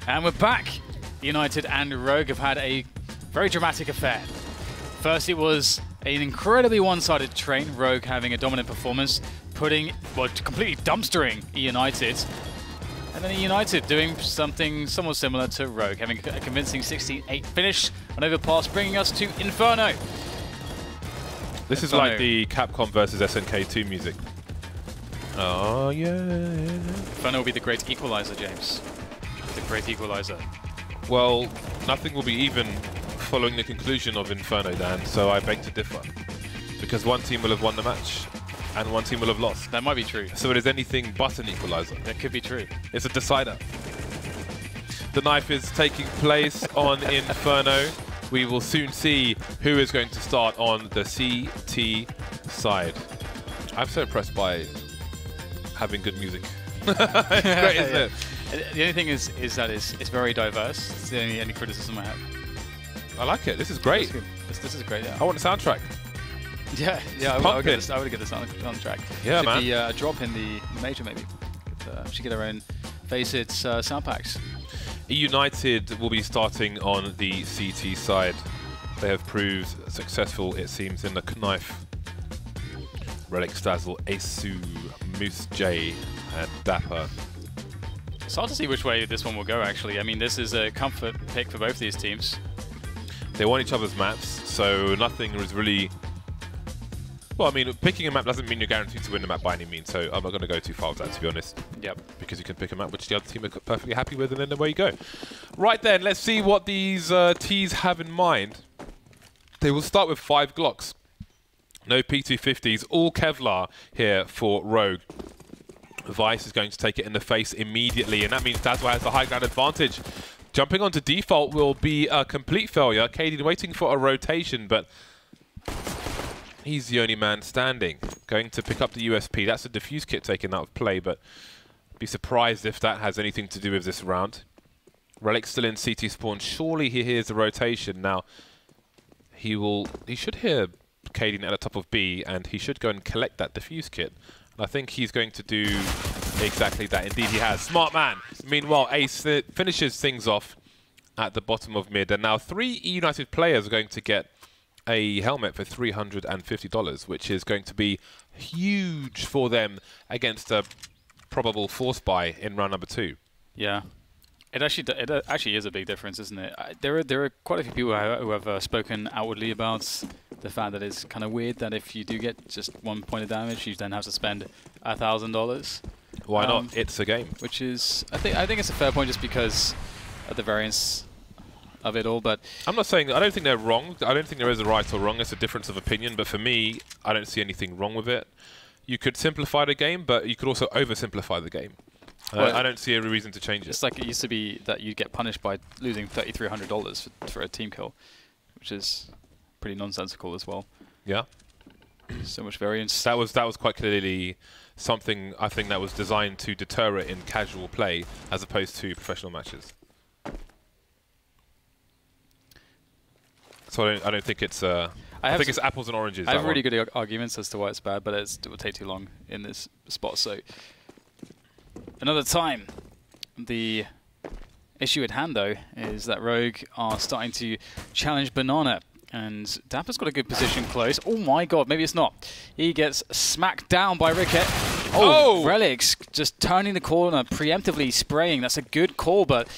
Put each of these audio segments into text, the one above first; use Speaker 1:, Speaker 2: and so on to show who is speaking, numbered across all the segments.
Speaker 1: And we're back. United and Rogue have had a very dramatic affair. First, it was an incredibly one-sided train, Rogue having a dominant performance, completely dumpstering eUnited. And then eUnited doing something somewhat similar to Rogue, having a convincing 16-8 finish on Overpass, bringing us to Inferno.
Speaker 2: This is like the Capcom versus SNK2 music. Oh, yeah.
Speaker 1: Inferno will be the great equalizer, James. The great equalizer.
Speaker 2: Well, nothing will be even following the conclusion of Inferno, Dan, so I beg to differ. Because one team will have won the match, and one team will have lost.
Speaker 1: That might be true.
Speaker 2: So it is anything but an equalizer.
Speaker 1: That could be true.
Speaker 2: It's a decider. The knife is taking place on Inferno. We will soon see who is going to start on the CT side. I'm so impressed by having good music. It's great, isn't it?
Speaker 1: The only thing is that it's very diverse. It's the only criticism I have.
Speaker 2: I like it. This is great.
Speaker 1: This is great. Yeah.
Speaker 2: I want a soundtrack.
Speaker 1: Yeah. I would get this on track.
Speaker 2: Yeah,
Speaker 1: should
Speaker 2: man.
Speaker 1: Be a drop in the major maybe. Should get our own FACEIT sound packs.
Speaker 2: eUnited will be starting on the CT side. They have proved successful, it seems, in the knife. Relic Stazzle, Asu, Moose J, and Dapper.
Speaker 1: It's hard to see which way this one will go, actually. I mean, this is a comfort pick for both these teams.
Speaker 2: They want each other's maps, so nothing is really... Well, I mean, picking a map doesn't mean you're guaranteed to win the map by any means, so I'm not going to go too far with that, to be honest.
Speaker 1: Yep. Because
Speaker 2: you can pick a map which the other team are perfectly happy with, and then away you go. Right then, let's see what these Ts have in mind. They will start with 5 Glocks. No P250s, all Kevlar here for Rogue. Vice is going to take it in the face immediately, and that means Dazzle has the high ground advantage. Jumping onto default will be a complete failure. Katie waiting for a rotation, but he's the only man standing. Going to pick up the USP. That's a defuse kit taken out of play, but be surprised if that has anything to do with this round. Relic still in CT spawn. Surely he hears the rotation. Now, he should hear Katie at the top of B, and he should go and collect that defuse kit. I think he's going to do exactly that. Indeed, he has. Smart man. Meanwhile, Ace finishes things off at the bottom of mid. And now 3 eUnited players are going to get a helmet for $350, which is going to be huge for them against a probable force buy in round number 2.
Speaker 1: Yeah. It actually is a big difference, isn't it? There are quite a few people who have spoken outwardly about the fact that it's kind of weird that if you do get just 1 point of damage, you then have to spend $1,000.
Speaker 2: Why not? It's a game.
Speaker 1: Which is, I think it's a fair point just because of the variance of it all. But
Speaker 2: I'm not saying, I don't think they're wrong. I don't think there is a right or wrong. It's a difference of opinion. But for me, I don't see anything wrong with it. You could simplify the game, but you could also oversimplify the game. Well, I don't see a reason to change it.
Speaker 1: It's like it used to be that you'd get punished by losing $3,300 for a team kill, which is pretty nonsensical as well.
Speaker 2: Yeah.
Speaker 1: So much variance.
Speaker 2: That was quite clearly something I think that was designed to deter it in casual play as opposed to professional matches. So I don't think it's I think it's apples and oranges.
Speaker 1: I have really good arguments as to why it's bad, but it will take too long in this spot. So another time. The issue at hand, though, is that Rogue are starting to challenge Banana. And Dapper's got a good position close. Oh my god, maybe it's not. He gets smacked down by Ricket. Oh! Relics just turning the corner, preemptively spraying. That's a good call, but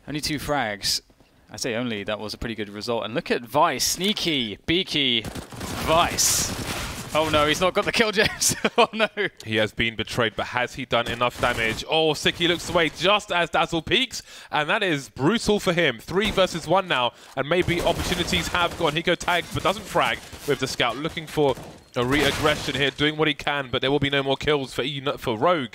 Speaker 1: only 2 frags. I say only, that was a pretty good result. And look at Vice, sneaky, beaky, Vice. Oh no, he's not got the kill, James. Oh no.
Speaker 2: He has been betrayed, but has he done enough damage? Oh, Sicky looks away just as Dazzle peaks, and that is brutal for him. 3 versus 1 now, and maybe opportunities have gone. Hiko tags, but doesn't frag with the scout, looking for a re-aggression here, doing what he can, but there will be no more kills for Rogue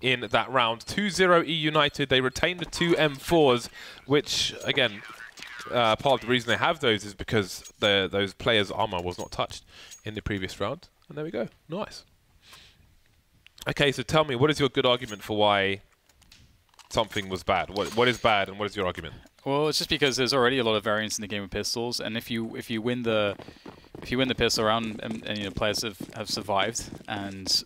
Speaker 2: in that round. 2-0 eUnited. They retain the 2 M4s, which, again, part of the reason they have those is because those players' armor was not touched in the previous round. And there we go. Nice. Okay, so tell me, what is your good argument for why something was bad? What is bad, and what is your argument?
Speaker 1: Well, it's just because there's already a lot of variance in the game of pistols, and if you win the pistol round, and you know, players have survived, and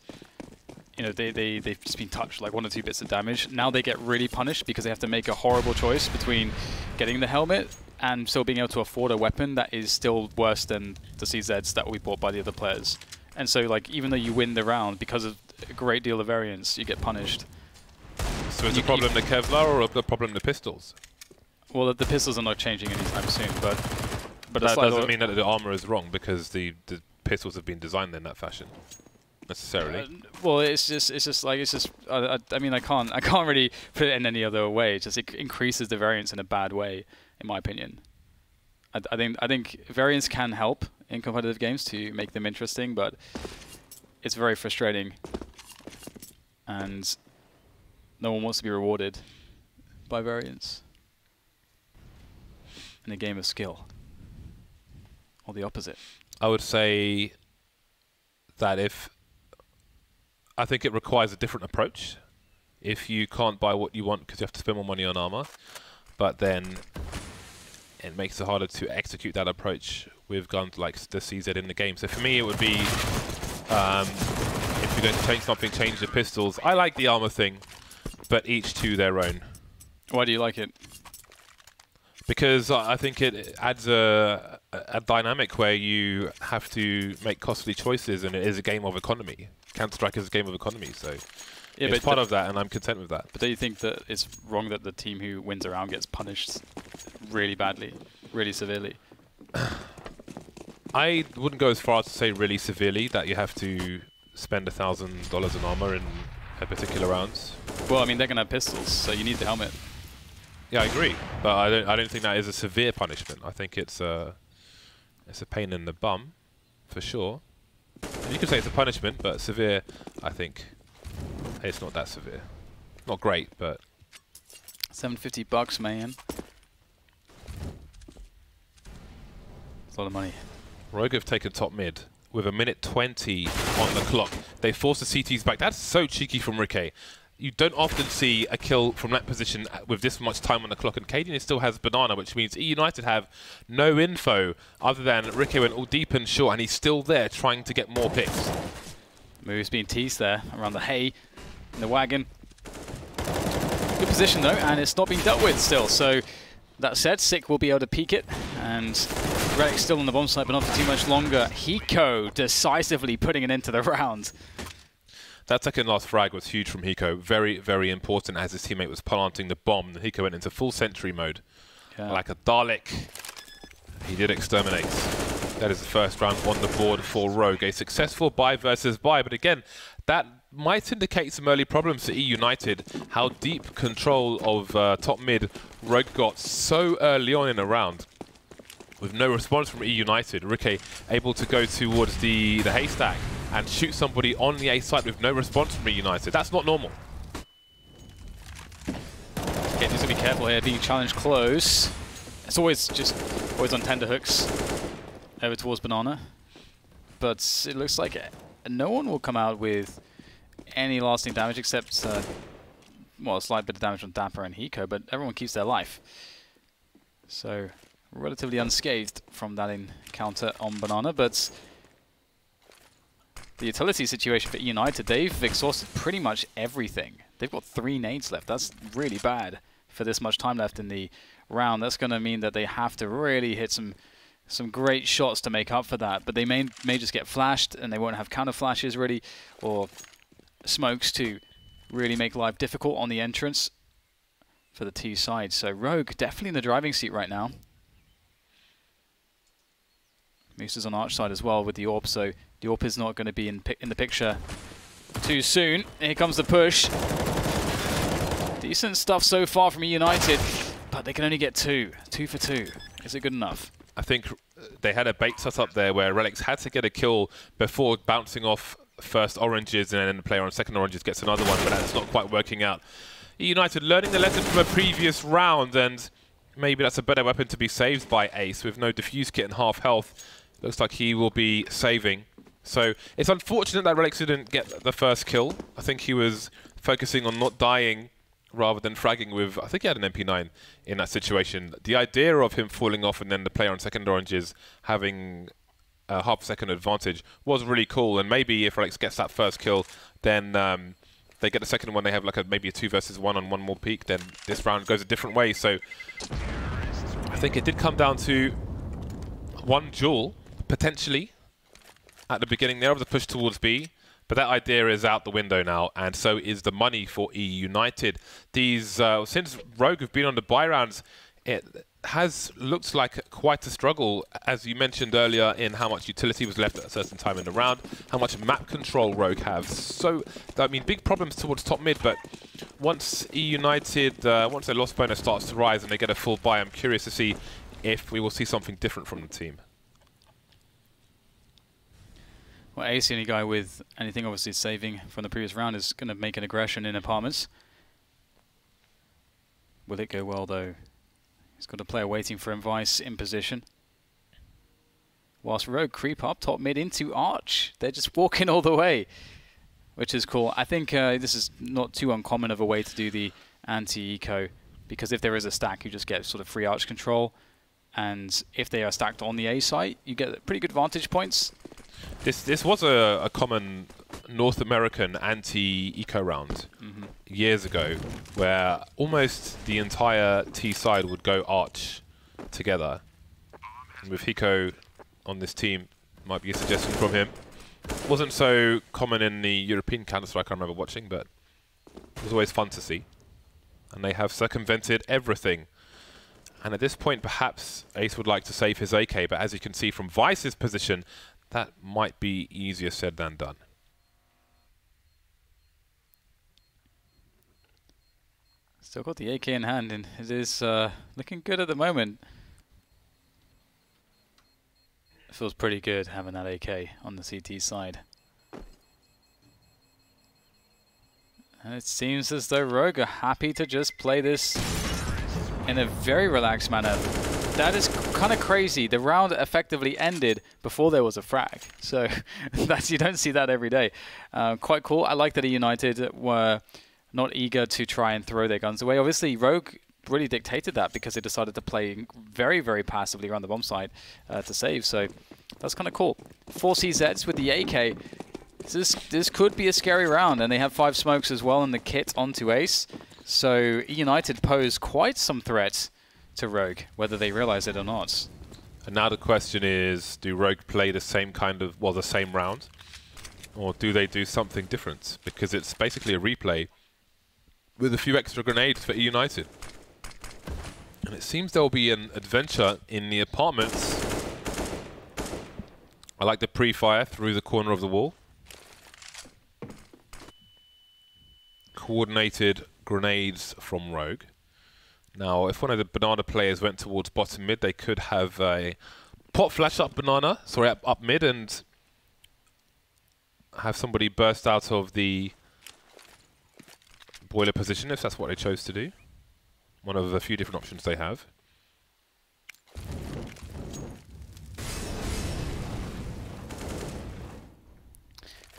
Speaker 1: you know, they've just been touched like 1 or 2 bits of damage. Now they get really punished because they have to make a horrible choice between getting the helmet and still being able to afford a weapon that is still worse than the CZs that we bought by the other players. And so, like, even though you win the round because of a great deal of variance, you get punished.
Speaker 2: So is the problem the Kevlar or the problem the pistols?
Speaker 1: Well, the pistols are not changing anytime soon, but
Speaker 2: that doesn't mean that the armor is wrong because the pistols have been designed in that fashion necessarily.
Speaker 1: Well, I mean, I can't really put it in any other way. It increases the variance in a bad way, in my opinion. I think variance can help in competitive games to make them interesting, but it's very frustrating, and no one wants to be rewarded by variance in a game of skill, or the opposite.
Speaker 2: I would say that I think it requires a different approach. If you can't buy what you want because you have to spend more money on armor, but then it makes it harder to execute that approach with guns like the CZ in the game. So for me, it would be if you're going to change something, change the pistols. I like the armor thing, but each to their own.
Speaker 1: Why do you like it?
Speaker 2: Because I think it adds a dynamic where you have to make costly choices, and it is a game of economy. Counter-Strike is a game of economy, so yeah, it's part of that, and I'm content with that.
Speaker 1: But do you think that it's wrong that the team who wins a round gets punished really badly, really severely?
Speaker 2: I wouldn't go as far as to say really severely that you have to spend $1,000 in armor in a particular rounds.
Speaker 1: Well, I mean, they're going to have pistols, so you need the helmet.
Speaker 2: Yeah, I agree, but I don't think that is a severe punishment. I think it's a pain in the bum, for sure. You could say it's a punishment, but severe, I think it's not that severe. Not great, but
Speaker 1: $750, man. It's a lot of money.
Speaker 2: Rogue have taken top mid with 1:20 on the clock. They force the CTs back. That's so cheeky from Rikke. You don't often see a kill from that position with this much time on the clock, and Cadian still has banana, which means eUnited have no info other than Rikke went all deep and short, and he's still there trying to get more picks.
Speaker 1: Move's being teased there around the hay in the wagon. Good position though, and it's not being dealt with still. So that said, Sick will be able to peek it, and Relic's still on the bomb site, but not for too much longer. Hiko decisively putting it into the round.
Speaker 2: That second last frag was huge from Hiko. Very, very important as his teammate was planting the bomb. Hiko went into full sentry mode. Yeah. Like a Dalek, he did exterminate. That is the first round on the board for Rogue. A successful buy versus buy, but again, that might indicate some early problems to eUnited. How deep control of top mid Rogue got so early on in a round. With no response from eUnited, Rikke able to go towards the haystack and shoot somebody on the A side with no response from eUnited. That's not normal.
Speaker 1: Okay, needs to be careful here, being challenged close. It's always on tender hooks over towards banana. But it looks like no one will come out with any lasting damage except, well, a slight bit of damage on Dapper and Hiko, but everyone keeps their life. So relatively unscathed from that encounter on banana, but the utility situation for eUnited, they've exhausted pretty much everything. They've got 3 nades left. That's really bad for this much time left in the round. That's going to mean that they have to really hit some great shots to make up for that. But they may just get flashed, and they won't have counter flashes really, or smokes to really make life difficult on the entrance for the T side. So Rogue definitely in the driving seat right now. Moose is on Arch side as well with the AWP, so the AWP is not going to be in the picture too soon. Here comes the push. Decent stuff so far from eUnited, but they can only get 2. 2 for 2. Is it good enough?
Speaker 2: I think they had a bait set up there where Relics had to get a kill before bouncing off first oranges, and then the player on second oranges gets another one, but that's not quite working out. eUnited learning the lesson from a previous round, and maybe that's a better weapon to be saved by Ace with no defuse kit and half health. Looks like he will be saving. So it's unfortunate that Relics didn't get the first kill. I think he was focusing on not dying rather than fragging with, I think he had an MP9 in that situation. The idea of him falling off and then the player on second oranges having half-second advantage was really cool. And maybe if Relics gets that first kill, then they get the second one. They have like maybe a 2 versus 1 on one more peak. Then this round goes a different way. So I think it did come down to one duel potentially at the beginning there of the push towards B. But that idea is out the window now, and so is the money for eUnited. These since Rogue have been on the buy rounds, it has looked like quite a struggle, as you mentioned earlier, in how much utility was left at a certain time in the round, how much map control Rogue have. So, I mean, big problems towards top mid, but once eUnited, once their loss bonus starts to rise and they get a full buy, I'm curious to see if we will see something different from the team.
Speaker 1: Well, Ace, the only guy with anything obviously saving from the previous round, is going to make an aggression in apartments. Will it go well, though? He's got a player waiting for him, Vice in position. Whilst Rogue creep up top mid into Arch. They're just walking all the way, which is cool. I think this is not too uncommon of a way to do the anti-eco, because if there is a stack, you just get sort of free Arch control. And if they are stacked on the A site, you get pretty good vantage points.
Speaker 2: This was a common North American anti-eco round years ago, where almost the entire T side would go Arch together. And with Hiko on this team, might be a suggestion from him. Wasn't so common in the European Counter-Strike I remember watching, but it was always fun to see. And they have circumvented everything. And at this point, perhaps Ace would like to save his AK, but as you can see from Vice's position, that might be easier said than done.
Speaker 1: Still got the AK in hand, and it is looking good at the moment. It feels pretty good having that AK on the CT side. And it seems as though Rogue are happy to just play this in a very relaxed manner. That is kind of crazy. The round effectively ended before there was a frag. So you don't see that every day. Quite cool. I like that eUnited were not eager to try and throw their guns away. Obviously, Rogue really dictated that because they decided to play very, very passively around the bomb site to save. So that's kind of cool. 4 CZs with the AK. This could be a scary round. And they have 5 smokes as well in the kit onto Ace. So eUnited pose quite some threats to Rogue, whether they realize it or not.
Speaker 2: And now the question is, do Rogue play the same kind of, well, the same round? Or do they do something different? Because it's basically a replay with a few extra grenades for eUnited. And it seems there'll be an adventure in the apartments. I like the pre-fire through the corner of the wall. Coordinated grenades from Rogue. Now, if one of the banana players went towards bottom mid, they could have a pot flash up banana, sorry, up mid, and have somebody burst out of the boiler position, if that's what they chose to do. One of a few different options they have.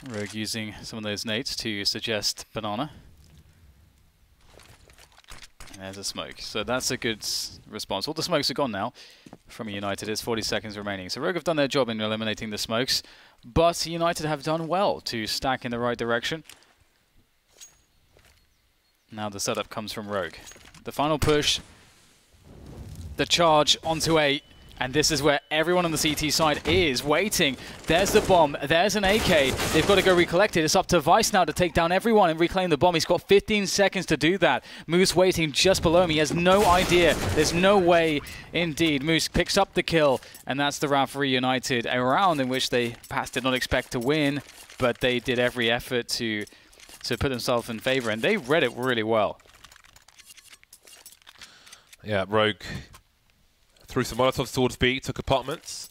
Speaker 1: Rogue using some of those nades to suggest banana. And there's a smoke. So that's a good response. All the smokes are gone now from eUnited. It's 40 seconds remaining. So Rogue have done their job in eliminating the smokes, but United have done well to stack in the right direction. Now the setup comes from Rogue. The final push, the charge onto A, and this is where everyone on the CT side is waiting. There's the bomb, there's an AK. They've got to go recollect it. It's up to Vice now to take down everyone and reclaim the bomb. He's got 15 seconds to do that. Moose waiting just below him. He has no idea. There's no way indeed. Moose picks up the kill, and that's the round for eUnited. A round in which they perhaps did not expect to win, but they did every effort to put themselves in favor, and they read it really well.
Speaker 2: Yeah, Rogue threw some Molotovs towards B, took apartments,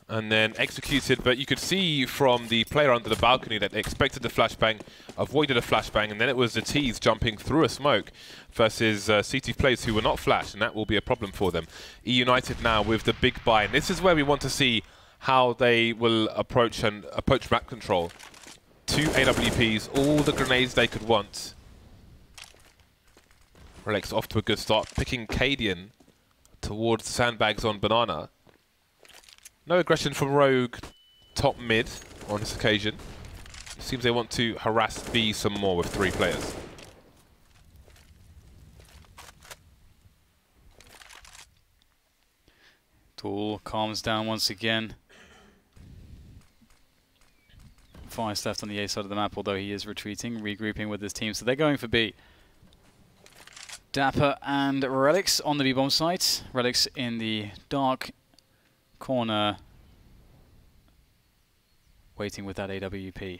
Speaker 2: and then executed. But you could see from the player under the balcony that they expected the flashbang, avoided a flashbang, and then it was the T's jumping through a smoke versus CT players who were not flashed, and that will be a problem for them. eUnited now with the big buy, and this is where we want to see how they will approach map control. 2 AWPs, all the grenades they could want. Relics off to a good start, picking Cadian towards sandbags on banana. No aggression from Rogue top mid on this occasion. It seems they want to harass B some more with 3 players.
Speaker 1: Tool calms down once again. 5 left on the A side of the map, although he is retreating, regrouping with his team. So they're going for B. Dapper and Relics on the B bomb site. Relics in the dark corner, waiting with that AWP.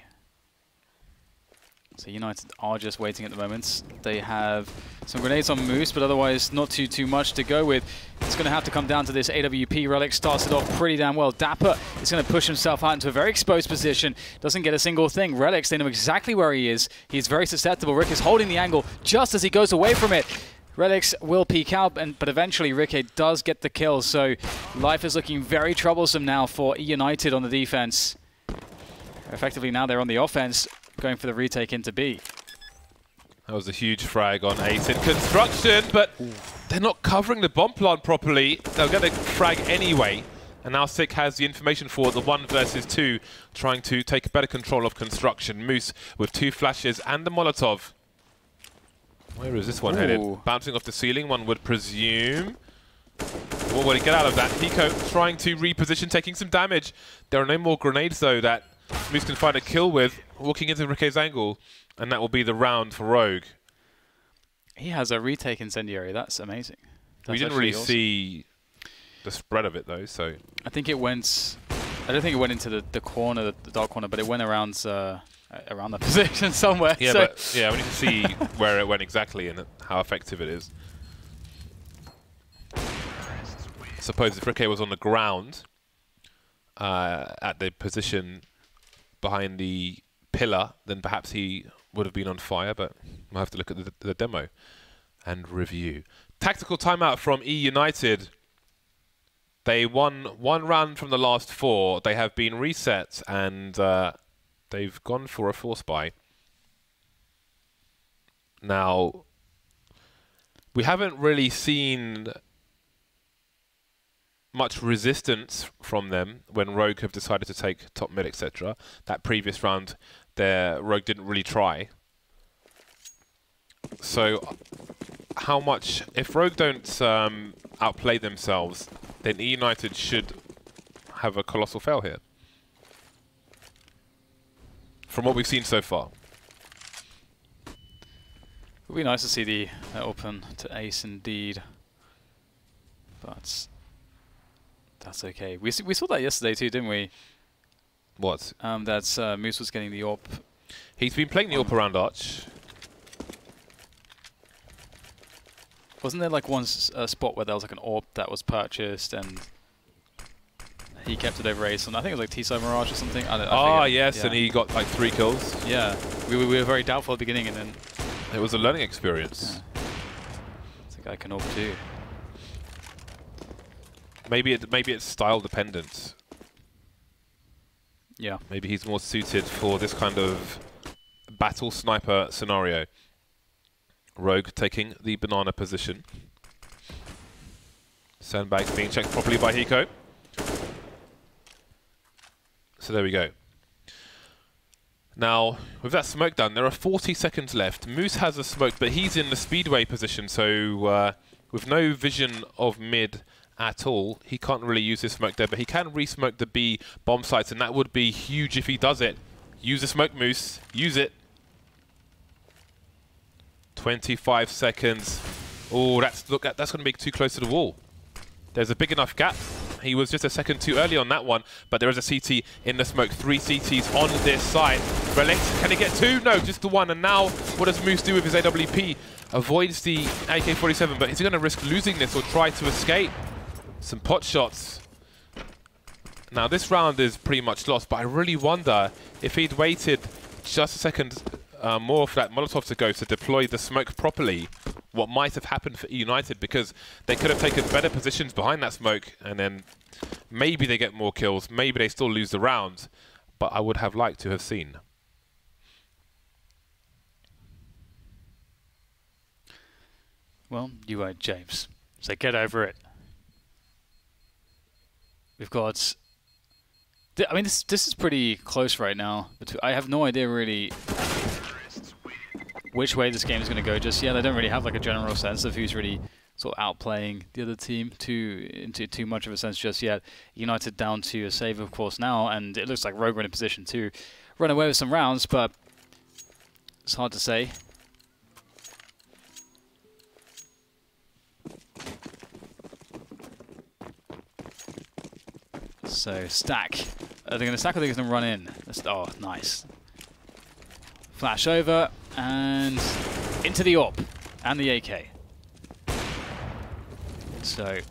Speaker 1: So United are just waiting at the moment. They have some grenades on Moose, but otherwise not too much to go with. It's going to have to come down to this AWP. Relic starts it off pretty damn well. Dapper is going to push himself out into a very exposed position. Doesn't get a single thing. Relics, they know exactly where he is. He's very susceptible. Rick is holding the angle just as he goes away from it. Relics will peek out, but eventually Rick does get the kill. So life is looking very troublesome now for eUnited on the defense. Effectively now they're on the offense, going for the retake into B.
Speaker 2: That was a huge frag on Ace in construction, but they're not covering the bomb plant properly. They'll get a frag anyway. And now Sick has the information for the 1 versus 2, trying to take better control of construction. Moose with 2 flashes and the Molotov. Where is this one headed? Bouncing off the ceiling, one would presume. What will he get out of that? Hiko trying to reposition, taking some damage. There are no more grenades though that Moose can find a kill with, walking into Ricke's angle, and that will be the round for Rogue.
Speaker 1: He has a retake incendiary. That's amazing. That's
Speaker 2: we didn't really see the spread of it though, so
Speaker 1: I think it went. I don't think it went into the corner, the dark corner, but it went around around that position somewhere.
Speaker 2: Yeah,
Speaker 1: so
Speaker 2: but yeah, we need to see where it went exactly and how effective it is. I suppose if Rick was on the ground at the position behind the pillar, then perhaps he would have been on fire, but we'll have to look at the demo and review. Tactical timeout from eUnited. They won 1 round from the last 4. They have been reset and they've gone for a force buy. Now, we haven't really seen much resistance from them when Rogue have decided to take top mid, etc. That previous round, Rogue didn't really try. So, how much... If Rogue don't outplay themselves, then eUnited should have a colossal fail here. From what we've seen so far.
Speaker 1: it would be nice to see the open to Ace indeed. But that's okay. We saw that yesterday too, didn't we?
Speaker 2: What?
Speaker 1: That Moose was getting the AWP.
Speaker 2: He's been playing the AWP around Arch.
Speaker 1: Wasn't there like one spot where there was like an AWP that was purchased and he kept it over Ace, and I think it was like T-side Mirage or something. I
Speaker 2: yes, yeah. And he got like 3 kills.
Speaker 1: Yeah, we were very doubtful at the beginning, and then
Speaker 2: it was a learning experience.
Speaker 1: Yeah. I think I can AWP too.
Speaker 2: Maybe it's style dependent.
Speaker 1: Yeah.
Speaker 2: Maybe he's more suited for this kind of battle sniper scenario. Rogue taking the banana position. Sandbags being checked properly by Hiko. So there we go. Now, with that smoke done, there are 40 seconds left. Moose has a smoke, but he's in the speedway position, so with no vision of mid at all, he can't really use his smoke there, but he can re-smoke the B bomb sites, and that would be huge if he does it. Use the smoke, Moose. Use it. 25 seconds. Oh, that's going to be too close to the wall. There's a big enough gap. He was just a second too early on that one, but there is a CT in the smoke. 3 CTs on this side. Relics, can he get 2? No, just the 1. And now, what does Moose do with his AWP? Avoids the AK-47, but is he going to risk losing this or try to escape? Some pot shots. Now, this round is pretty much lost, but I really wonder if he'd waited just a second more for that Molotov to go to deploy the smoke properly, what might have happened for eUnited, because they could have taken better positions behind that smoke, and then maybe they get more kills, maybe they still lose the round, but I would have liked to have seen.
Speaker 1: Well, you won't, James. So get over it. We've got I mean, this is pretty close right now. I have no idea really which way this game is going to go just yet. I don't really have like a general sense of who's really sort of outplaying the other team into too much of a sense just yet. United down to a save, of course, now, and it looks like Rogue are in a position to run away with some rounds, but it's hard to say. So, stack. Are they going to stack or are they going to run in? Oh, nice. Flash over and into the AWP and the AK. So, I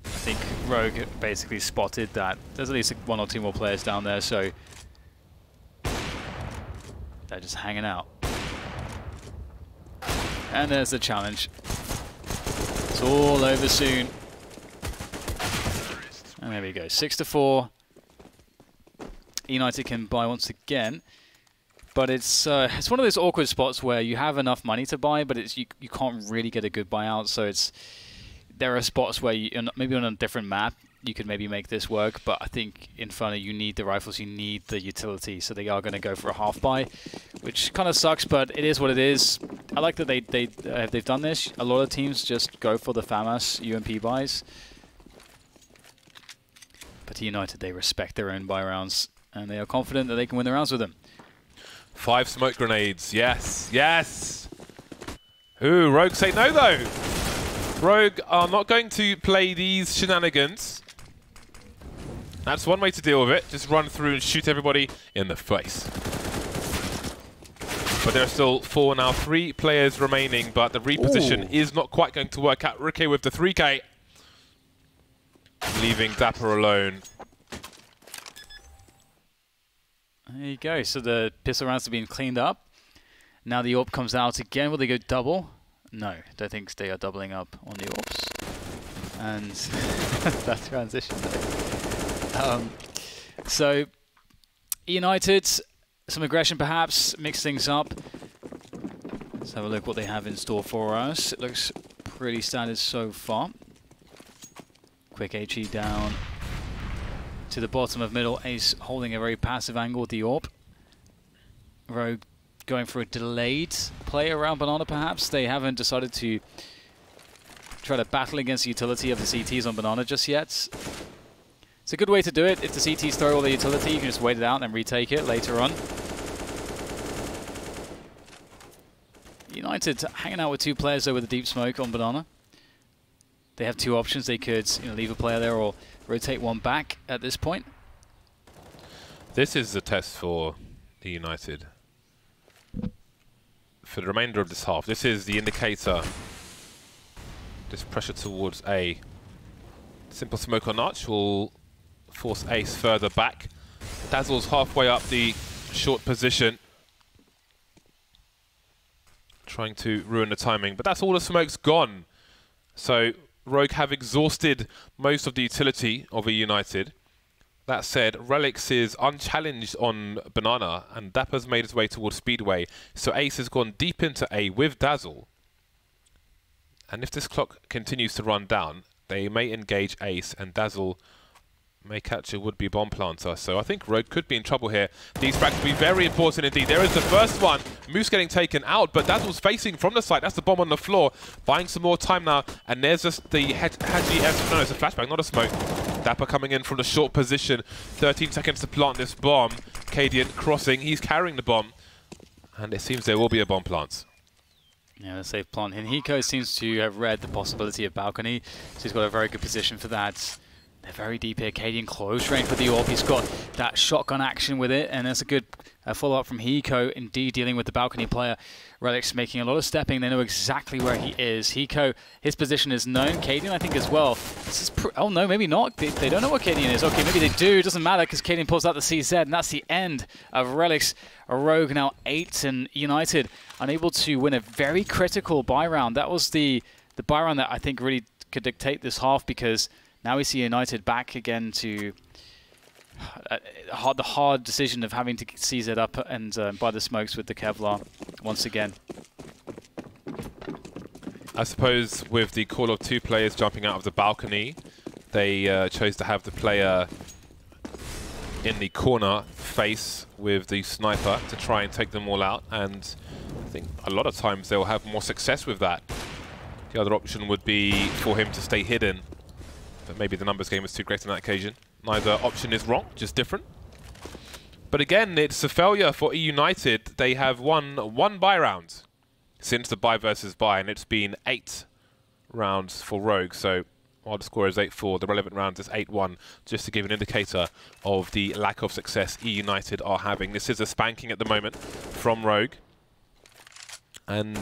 Speaker 1: think Rogue basically spotted that there's at least one or two more players down there, so they're just hanging out. And there's the challenge. It's all over soon. And there we go, 6-4. eUnited can buy once again, but it's one of those awkward spots where you have enough money to buy, but it's you can't really get a good buyout. So there are spots where maybe on a different map you could maybe make this work, but I think Inferno, you need the rifles, you need the utility, so they are going to go for a half buy, which kind of sucks, but it is what it is. I like that they've done this. A lot of teams just go for the FAMAS UMP buys. But eUnited, they respect their own buy rounds, and they are confident that they can win the rounds with them.
Speaker 2: 5 smoke grenades, yes, yes! Ooh, Rogue say no though! Rogue are not going to play these shenanigans. That's one way to deal with it, just run through and shoot everybody in the face. But there are still 4 now, 3 players remaining, but the reposition is not quite going to work out. Ricky with the 3K. Leaving Dapper alone.
Speaker 1: There you go. So the pistol rounds have been cleaned up. Now the AWP comes out again. Will they go double? No, don't think they are doubling up on the AWPs. And that transition there. So eUnited, some aggression perhaps, mix things up. Let's have a look what they have in store for us. It looks pretty standard so far. Quick HE down to the bottom of middle. Ace holding a very passive angle with the AWP. Rogue going for a delayed play around Banana perhaps. They haven't decided to try to battle against the utility of the CTs on Banana just yet. It's a good way to do it. If the CTs throw all the utility, you can just wait it out and then retake it later on. United hanging out with 2 players though with a deep smoke on Banana. They have 2 options. They could leave a player there or rotate one back at this point.
Speaker 2: This is the test for eUnited. For the remainder of this half, this is the indicator. This pressure towards A. Simple smoke on Arch will force Ace further back. Dazzle's halfway up the short position. Trying to ruin the timing, but that's all the smoke's gone. So Rogue have exhausted most of the utility of eUnited. That said, Relix is unchallenged on Banana, and Dapper's made his way towards Speedway. So Ace has gone deep into A with Dazzle. And if this clock continues to run down, they may engage Ace, and Dazzle may catch a would-be bomb planter. So I think Rogue could be in trouble here. These frags will be very important indeed. There is the first one. Moose getting taken out, but Dazzle's facing from the side. That's the bomb on the floor. Buying some more time now. And there's just the Haji F. No, it's a flashbang, not a smoke. Dapper coming in from the short position. 13 seconds to plant this bomb. Cadian crossing. He's carrying the bomb. And it seems there will be a bomb plant.
Speaker 1: Yeah, the safe plant. Hiko seems to have read the possibility of balcony, so he's got a very good position for that. They're very deep here. Cadian close range with the AWP. He's got that shotgun action with it, and that's a good follow-up from Hiko, indeed dealing with the balcony player. Relics making a lot of stepping. They know exactly where he is. Hiko, his position is known. Cadian, I think, as well. This is oh, no, maybe not. They don't know what Cadian is. Okay, maybe they do. It doesn't matter because Cadian pulls out the CZ, and that's the end of Relics. A Rogue now 8, and eUnited unable to win a very critical buy round. That was the buy round that I think really could dictate this half, because now we see eUnited back again to the hard decision of having to CZ up and buy the smokes with the Kevlar once again.
Speaker 2: I suppose with the call of 2 players jumping out of the balcony, they chose to have the player in the corner face with the sniper to try and take them all out, and I think a lot of times they'll have more success with that. The other option would be for him to stay hidden, but maybe the numbers game was too great on that occasion. Neither option is wrong, just different. But again, it's a failure for eUnited. They have won one buy round since the buy versus buy, and it's been 8 rounds for Rogue. So while the score is 8-4, the relevant round is 8-1, just to give an indicator of the lack of success eUnited are having. This is a spanking at the moment from Rogue, and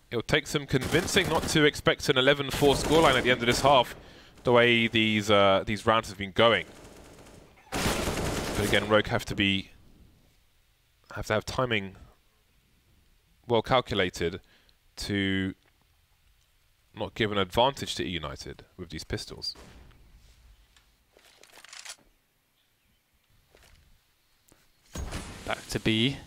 Speaker 2: it'll take some convincing not to expect an 11-4 scoreline at the end of this half, the way these rounds have been going. But again, Rogue have to have timing well calculated to not give an advantage to eUnited with these pistols.
Speaker 1: Back to B.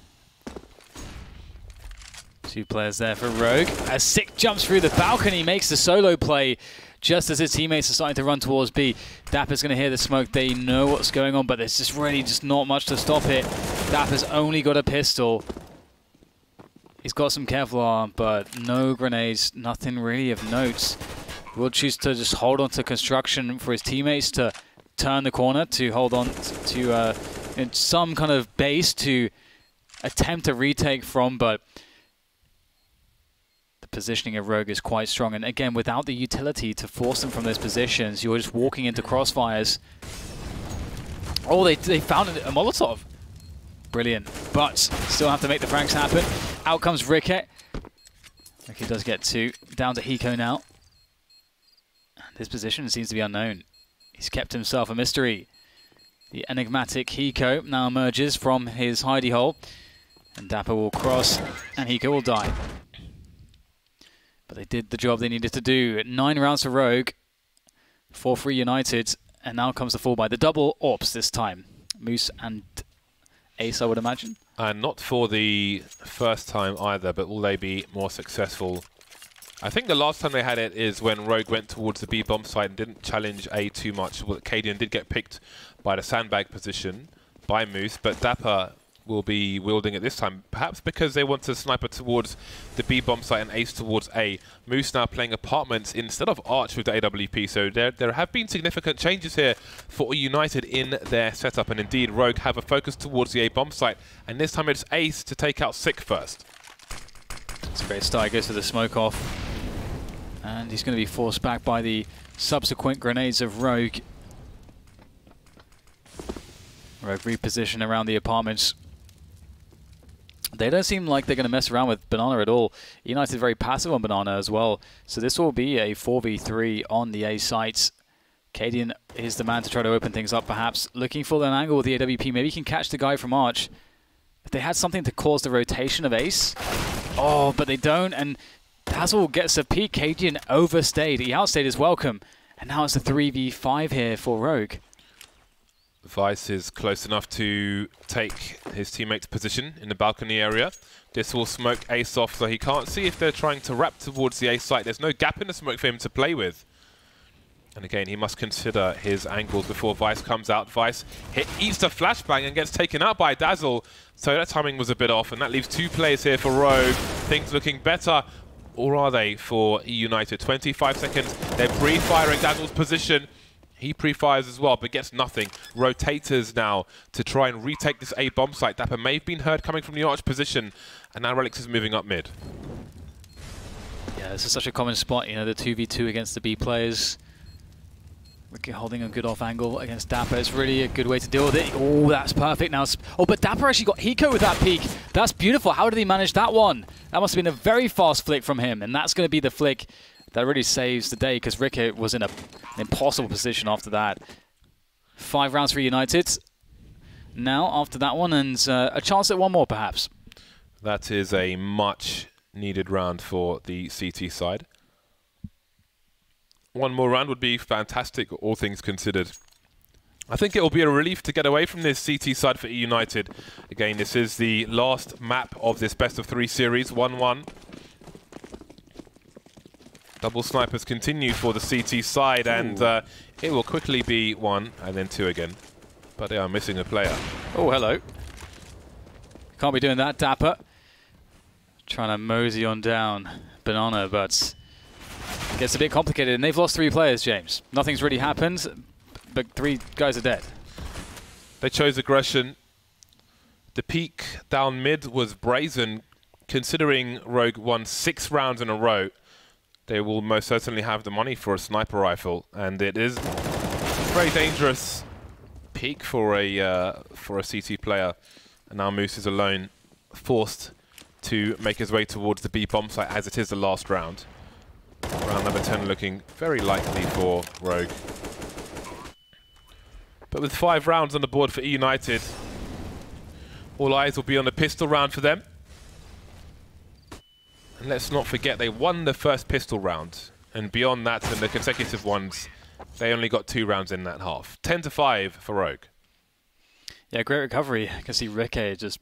Speaker 1: 2 players there for Rogue. As Sick jumps through the balcony, makes the solo play just as his teammates are starting to run towards B. Dapper's going to hear the smoke. They know what's going on, but there's just really just not much to stop it. Dapper's only got a pistol. He's got some Kevlar, but no grenades, nothing really of notes. We'll choose to just hold on to construction for his teammates to turn the corner, to hold on to some kind of base to attempt a retake from, but the positioning of Rogue is quite strong. And again, without the utility to force them from those positions, you're just walking into crossfires. Oh, they found a Molotov. Brilliant, but still have to make the frags happen. Out comes Ricket. Ricket does get 2. Down to Hiko now. His position seems to be unknown. He's kept himself a mystery. The enigmatic Hiko now emerges from his hidey hole. And Dapper will cross, and Hiko will die. But they did the job they needed to do. 9 rounds for Rogue, 4 for eUnited, and now comes the fall by the double AWPs this time. Moose and Ace, I would imagine.
Speaker 2: And not for the first time either, but will they be more successful? I think the last time they had it is when Rogue went towards the B bomb site and didn't challenge A too much. Well, Cadian did get picked by the sandbag position by Moose, but Dapper will be wielding it this time, perhaps because they want to sniper towards the B bomb site and Ace towards A. Moose now playing apartments instead of Arch with the AWP, so there have been significant changes here for eUnited in their setup, and indeed Rogue have a focus towards the A bomb site, and this time it's Ace to take out Sick first.
Speaker 1: It's a great start, he goes for the smoke off, and he's going to be forced back by the subsequent grenades of Rogue. Rogue reposition around the apartments. They don't seem like they're going to mess around with Banana at all. eUnited very passive on Banana as well. So this will be a 4v3 on the A sites. Cadian is the man to try to open things up, perhaps. Looking for an angle with the AWP. Maybe he can catch the guy from Arch. If they had something to cause the rotation of Ace. Oh, but they don't. And Dazzle gets a peek. Cadian overstayed. He outstayed his welcome. And now it's a 3v5 here for Rogue.
Speaker 2: Vice is close enough to take his teammate's position in the balcony area. This will smoke Ace off, so he can't see if they're trying to wrap towards the A site. There's no gap in the smoke for him to play with. And again, he must consider his angles before Vice comes out. Vice eats the flashbang and gets taken out by Dazzle. So that timing was a bit off, and that leaves 2 players here for Rogue. Things looking better, or are they, for eUnited? 25 seconds, they're pre-firing Dazzle's position. He pre-fires as well, but gets nothing. Rotators now to try and retake this A bomb site. Dapper may have been heard coming from the Arch position, and now Relics is moving up mid.
Speaker 1: Yeah, this is such a common spot, you know, the 2v2 against the B players. Ricky holding a good off angle against Dapper. It's really a good way to deal with it. Oh, that's perfect now. Oh, but Dapper actually got Hiko with that peek. That's beautiful. How did he manage that one? That must have been a very fast flick from him, and that's going to be the flick that really saves the day, because Ricket was in an impossible position after that. 5 rounds for eUnited now after that one, and a chance at one more perhaps.
Speaker 2: That is a much needed round for the CT side. One more round would be fantastic, all things considered. I think it will be a relief to get away from this CT side for eUnited. Again, this is the last map of this best of 3 series, 1-1. Double snipers continue for the CT side, and it will quickly be 1 and then 2 again. but they are missing a player.
Speaker 1: Oh, hello. Can't be doing that, Dapper. Trying to mosey on down Banana, but it gets a bit complicated. And they've lost 3 players, James. Nothing's really happened, but 3 guys are dead.
Speaker 2: They chose aggression. The peak down mid was brazen. Considering Rogue won 6 rounds in a row, they will most certainly have the money for a sniper rifle, and it is very dangerous peak for a CT player. And now Moose is alone, forced to make his way towards the B bomb site as it is the last round. Round number 10 looking very likely for Rogue. But with 5 rounds on the board for eUnited, all eyes will be on the pistol round for them. And let's not forget, they won the first pistol round. And beyond that, in the consecutive ones, they only got 2 rounds in that half. 10-5 for Rogue.
Speaker 1: Yeah, great recovery. I can see Ricky just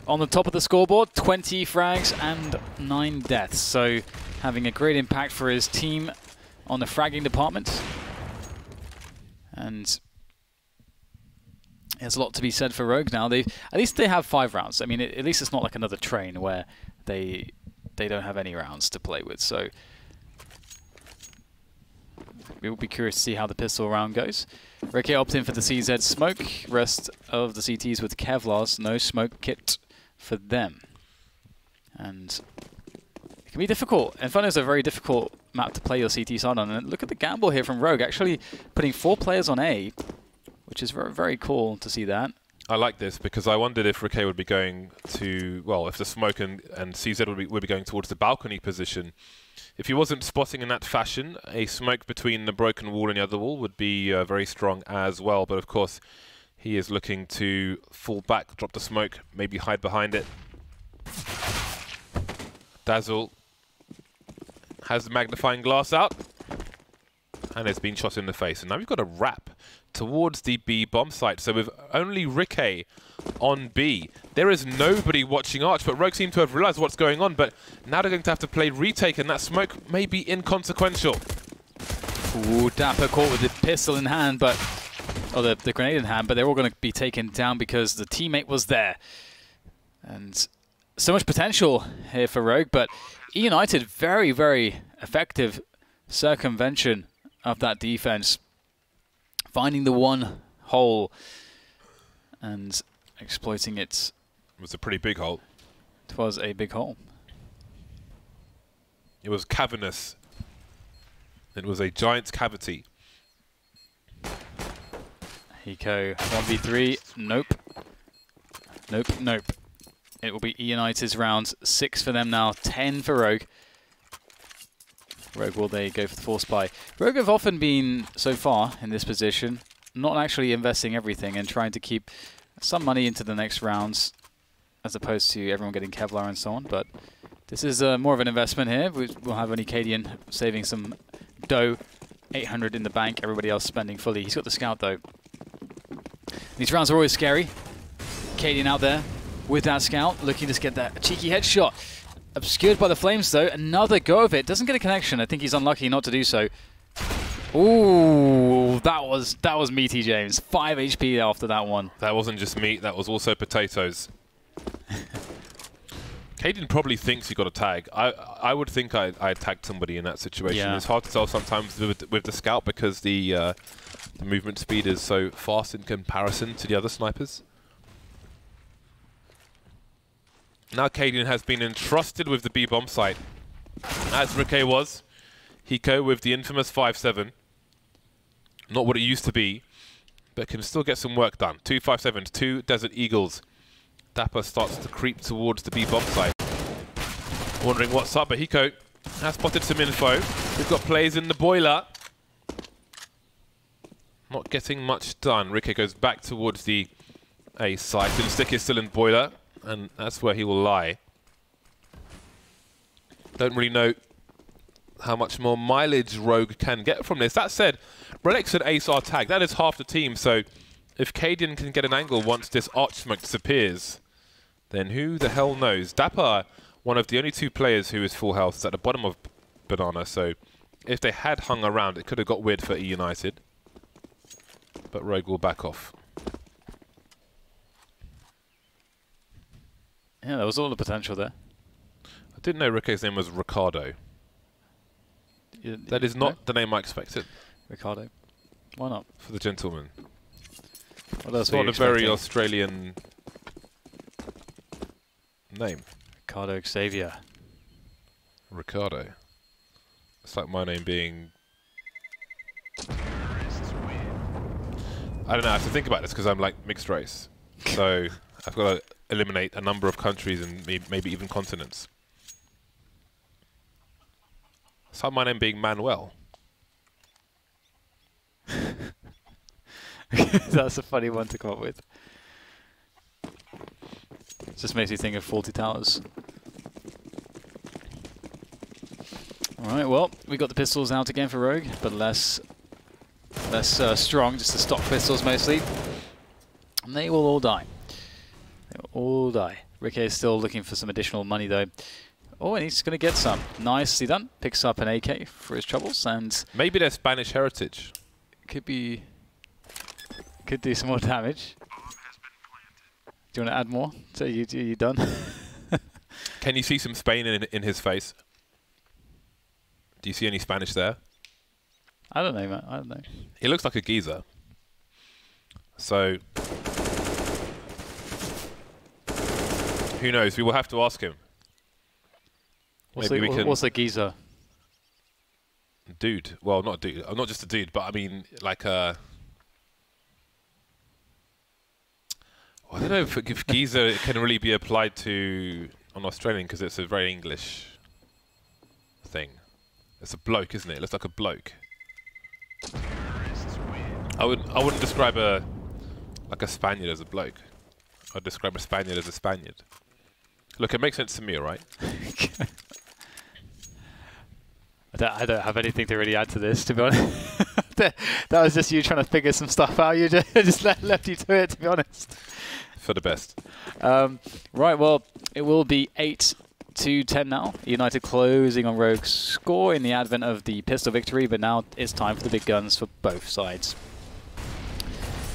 Speaker 1: on the top of the scoreboard. 20 frags and 9 deaths. So having a great impact for his team on the fragging department. And there's a lot to be said for Rogue now. At least they have 5 rounds. I mean, at least it's not like another train where they don't have any rounds to play with. So we will be curious to see how the pistol round goes. Ricky opting for the CZ smoke. Rest of the CTs with Kevlars. No smoke kit for them. And it can be difficult. Inferno is a very difficult map to play your CT side on. And look at the gamble here from Rogue. Actually putting 4 players on A, which is very, very cool to see that.
Speaker 2: I like this because I wondered if Ricky would be going to, well, if the smoke and CZ would be going towards the balcony position. If he wasn't spotting in that fashion, a smoke between the broken wall and the other wall would be very strong as well. But of course, he is looking to fall back, drop the smoke, maybe hide behind it. Dazzle has the magnifying glass out and has been shot in the face. And now we've got a wrap towards the B bomb site. So with only Ricky on B, there is nobody watching Arch, but Rogue seem to have realized what's going on, but now they're going to have to play retake, and that smoke may be inconsequential.
Speaker 1: Ooh, Dapper caught with the pistol in hand, but or the grenade in hand, but they're all going to be taken down because the teammate was there. And so much potential here for Rogue, but eUnited, very, very effective circumvention of that defense. Finding the one hole and exploiting it.
Speaker 2: It was a pretty big hole.
Speaker 1: It was a big hole.
Speaker 2: It was cavernous. It was a giant's cavity.
Speaker 1: Hiko 1v3. Nope. Nope, nope. It will be eUnited's round. 6 for them now, 10 for Rogue. Rogue, will they go for the force buy? Rogue have often been, so far, in this position, not actually investing everything and trying to keep some money into the next rounds, as opposed to everyone getting Kevlar and so on. But this is more of an investment here. We'll have only Cadian saving some dough, 800 in the bank, everybody else spending fully. He's got the scout, though. These rounds are always scary. Cadian out there with that scout, looking to get that cheeky headshot. Obscured by the flames, though. Another go of it. Doesn't get a connection. I think he's unlucky not to do so. Ooh, that was meaty, James. 5 HP after that one.
Speaker 2: That wasn't just meat. That was also potatoes. Caden probably thinks he got a tag. I would think I tagged somebody in that situation. Yeah. It's hard to tell sometimes with the scout because the movement speed is so fast in comparison to the other snipers. Now Cadian has been entrusted with the B bomb site, as Ricky was. Hiko with the infamous 5-7. Not what it used to be, but can still get some work done. 2 5-7s, 2 Desert Eagles. Dapper starts to creep towards the B bomb site. Wondering what's up, but Hiko has spotted some info. We've got plays in the boiler. Not getting much done. Ricky goes back towards the A site, and Stick is still in boiler. And that's where he will lie. Don't really know how much more mileage Rogue can get from this. That said, Relics and Ace are tagged. That is half the team, so if Cadian can get an angle once this arch smoke disappears, then who the hell knows? Dapper, one of the only 2 players who is full health, is at the bottom of Banana, so if they had hung around, it could have got weird for eUnited. But Rogue will back off.
Speaker 1: Yeah, there was all the potential there.
Speaker 2: I didn't know Ricky's name was Ricardo. That is not the name I expected.
Speaker 1: Ricardo. Why not?
Speaker 2: For the gentleman.
Speaker 1: What else
Speaker 2: It's
Speaker 1: were
Speaker 2: not
Speaker 1: you
Speaker 2: a very
Speaker 1: expecting?
Speaker 2: Australian name.
Speaker 1: Ricardo Xavier.
Speaker 2: Ricardo. It's like my name being... I don't know, I have to think about this because I'm like mixed race. So I've got to eliminate a number of countries and maybe even continents. It's like my name being Manuel.
Speaker 1: That's a funny one to come up with. It just makes me think of Faulty Towers. Alright, well, we got the pistols out again for Rogue, but less strong, just the stock pistols mostly. And they will all die. They will all die. Ricky is still looking for some additional money though. Oh, and he's going to get some. Nicely done. Picks up an AK for his troubles, and
Speaker 2: maybe they're Spanish heritage.
Speaker 1: could do some more damage. Do you want to add more? So you done?
Speaker 2: Can you see some Spain in his face? Do you see any Spanish there?
Speaker 1: I don't know, man. I don't know.
Speaker 2: He looks like a geezer. So, who knows? We will have to ask him.
Speaker 1: What's the geezer?
Speaker 2: Dude. Well, not dude. I'm not just a dude, but I mean, like a... I don't know if geezer can really be applied to an Australian because it's a very English thing. It's a bloke, isn't it? It looks like a bloke. I wouldn't describe a Spaniard as a bloke. I'd describe a Spaniard as a Spaniard. Look, it makes sense to me, all right?
Speaker 1: I don't have anything to really add to this, to be honest. that was just you trying to figure some stuff out. You just left you to it, to be honest.
Speaker 2: For the best.
Speaker 1: Right, well, it will be 8-10 now. United closing on Rogue's score in the advent of the pistol victory, but now it's time for the big guns for both sides.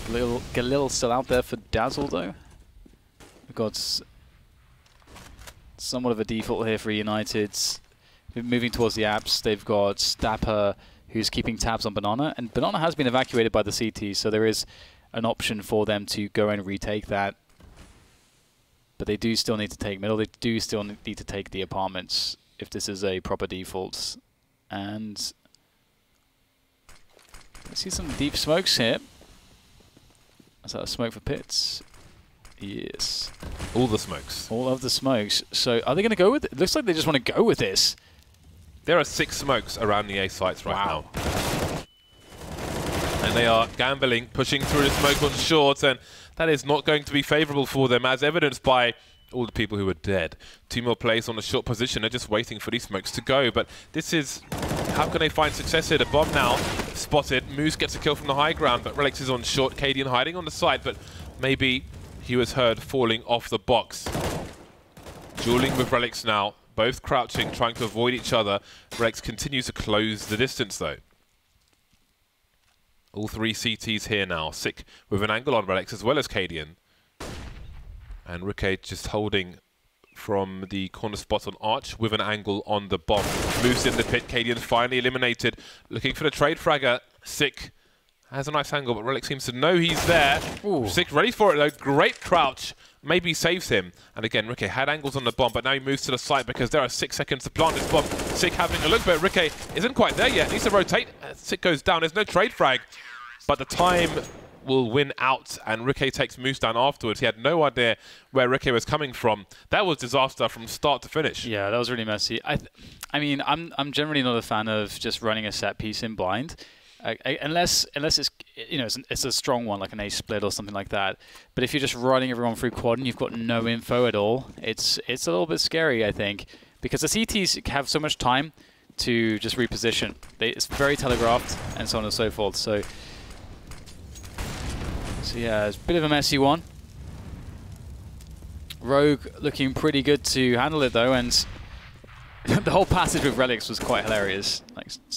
Speaker 1: Galil still out there for Dazzle, though. We've got somewhat of a default here for United. Moving towards the apps, they've got Stapper, who's keeping tabs on Banana, and Banana has been evacuated by the CT, so there is an option for them to go and retake that. But they do still need to take middle. They do still need to take the apartments if this is a proper default. And I see some deep smokes here. Is that a smoke for pits? Yes.
Speaker 2: All the smokes.
Speaker 1: All of the smokes. So are they going to go with it? It looks like they just want to go with this.
Speaker 2: There are 6 smokes around the A sites right now. And they are gambling, pushing through the smoke on short, and that is not going to be favourable for them, as evidenced by all the people who are dead. 2 more players on a short position. They're just waiting for these smokes to go. But this is... How can they find success here? The bomb now spotted. Moose gets a kill from the high ground, but Relix is on short. Cadian hiding on the side, but maybe he was heard falling off the box. Dueling with Relix now. Both crouching, trying to avoid each other. Relix continues to close the distance, though. All 3 CTs here now. Sick with an angle on Relix as well as Cadian. And Ricky just holding from the corner spot on Arch with an angle on the bomb. Moose in the pit. Cadian finally eliminated. Looking for the trade fragger. Sick has a nice angle, but Relix seems to know he's there.
Speaker 1: Ooh.
Speaker 2: Sick ready for it though. Great crouch. Maybe saves him. And again, Ricky had angles on the bomb, but now he moves to the side because there are 6 seconds to plant this bomb. Sick having a look, but Ricky isn't quite there yet. Needs to rotate. Sick goes down. There's no trade frag, but the time will win out, and Ricky takes Moose down afterwards. He had no idea where Ricky was coming from. That was disaster from start to finish.
Speaker 1: Yeah, that was really messy. I mean, I'm generally not a fan of just running a set piece in blind. Unless it's, you know, it's a strong one like an A split or something like that. But if you're just running everyone through quad and you've got no info at all, it's a little bit scary, I think, because the CTs have so much time to just reposition. It's very telegraphed and so on and so forth. So yeah, it's a bit of a messy one. Rogue looking pretty good to handle it though, and the whole passage with Relix was quite hilarious.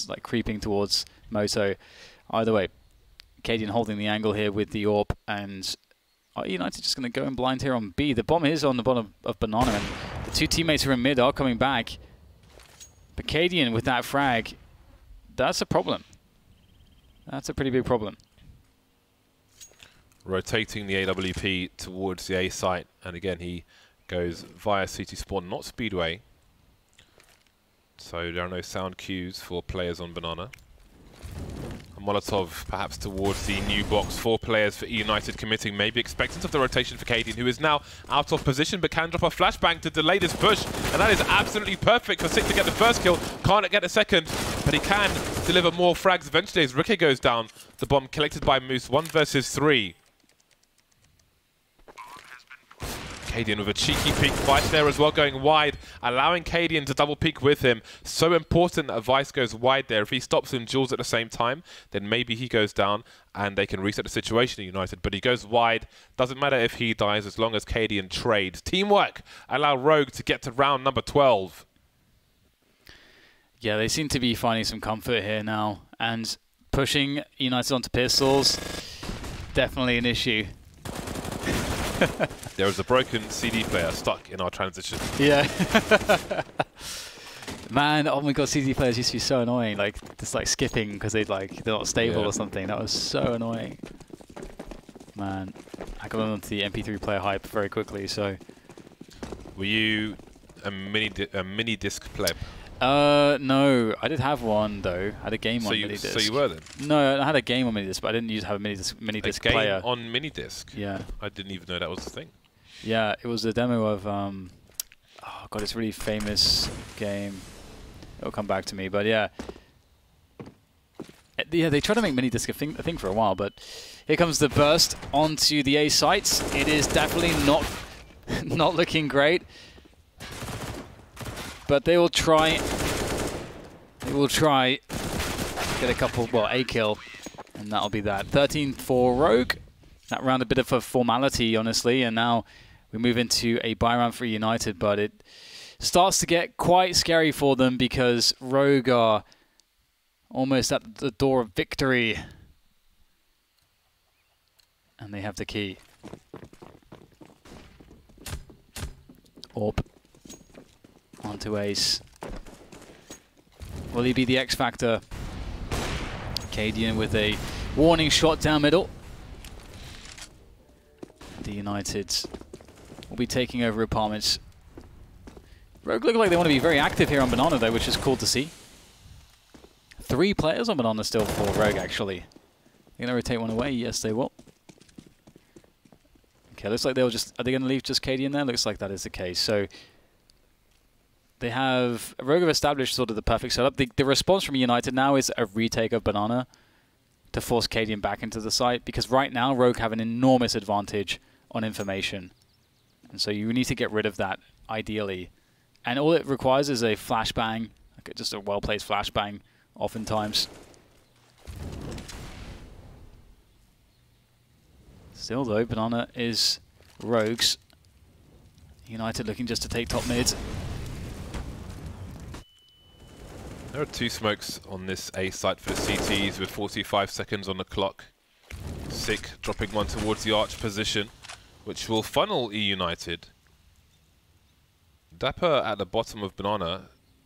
Speaker 1: Like creeping towards Moto. Either way, Cadian holding the angle here with the AWP, and Are eUnited just going to go in blind here on B? The bomb is on the bottom of Banana, and the two teammates who are in mid are coming back. But Cadian with that frag, that's a problem. That's a pretty big problem.
Speaker 2: Rotating the AWP towards the A site, and again he goes via CT spawn, not Speedway. So there are no sound cues for players on Banana. A Molotov perhaps towards the new box. 4 players for eUnited committing, maybe expectant of the rotation for Cadian, who is now out of position but can drop a flashbang to delay this push. And that is absolutely perfect for Sick to get the first kill. Can't get a second, but he can deliver more frags eventually as Ricky goes down. The bomb collected by Moose, 1 versus 3. Cadian with a cheeky peek. Vice there as well, going wide, allowing Cadian to double peek with him. So important that Vice goes wide there. If he stops him Jules at the same time, then maybe he goes down and they can reset the situation at United. But he goes wide. Doesn't matter if he dies as long as Cadian trades. Teamwork allow Rogue to get to round number 12.
Speaker 1: Yeah, they seem to be finding some comfort here now. And pushing United onto pistols, definitely an issue.
Speaker 2: There is a broken CD player stuck in our transition.
Speaker 1: Yeah. Man, oh my god, CD players used to be so annoying. Like, just like skipping because they're not stable or something. That was so annoying. Man, I got onto the MP3 player hype very quickly. So,
Speaker 2: were you a mini disc pleb?
Speaker 1: No, I did have one though. I had a game on mini disc.
Speaker 2: So you were then?
Speaker 1: No, I had a game on mini disc, but I didn't have a mini disc player.
Speaker 2: A game on mini disc?
Speaker 1: Yeah.
Speaker 2: I didn't even know that was the thing.
Speaker 1: Yeah, it was a demo of oh god, it's a really famous game. It'll come back to me, but yeah. Yeah, they tried to make mini disc a thing for a while, but here comes the burst onto the A sites. It is definitely not looking great. But they will try. They will try get a couple, well, a kill, and that'll be that. 13 for Rogue. That round a bit of a formality, honestly, and now we move into a buy round for United. But it starts to get quite scary for them because Rogue are almost at the door of victory, and they have the key. Orb. Onto Ace. Will he be the X Factor? Cadian with a warning shot down middle. The United will be taking over apartments. Rogue look like they want to be very active here on Banana though, which is cool to see. 3 players on Banana still for Rogue actually. They're going to rotate one away? Yes, they will. Okay, looks like they'll just... Are they going to leave just Cadian there? Looks like that is the case. So... They have... Rogue have established sort of the perfect setup. The response from United now is a retake of Banana to force Cadian back into the site, because right now Rogue have an enormous advantage on information. And so you need to get rid of that, ideally. And all it requires is a flashbang, like just a well-placed flashbang, oftentimes. Still though, Banana is Rogue's. United looking just to take top mid.
Speaker 2: There are 2 smokes on this A site for the CTs with 45 seconds on the clock. Sick dropping one towards the arch position, which will funnel eUnited. Dapper at the bottom of Banana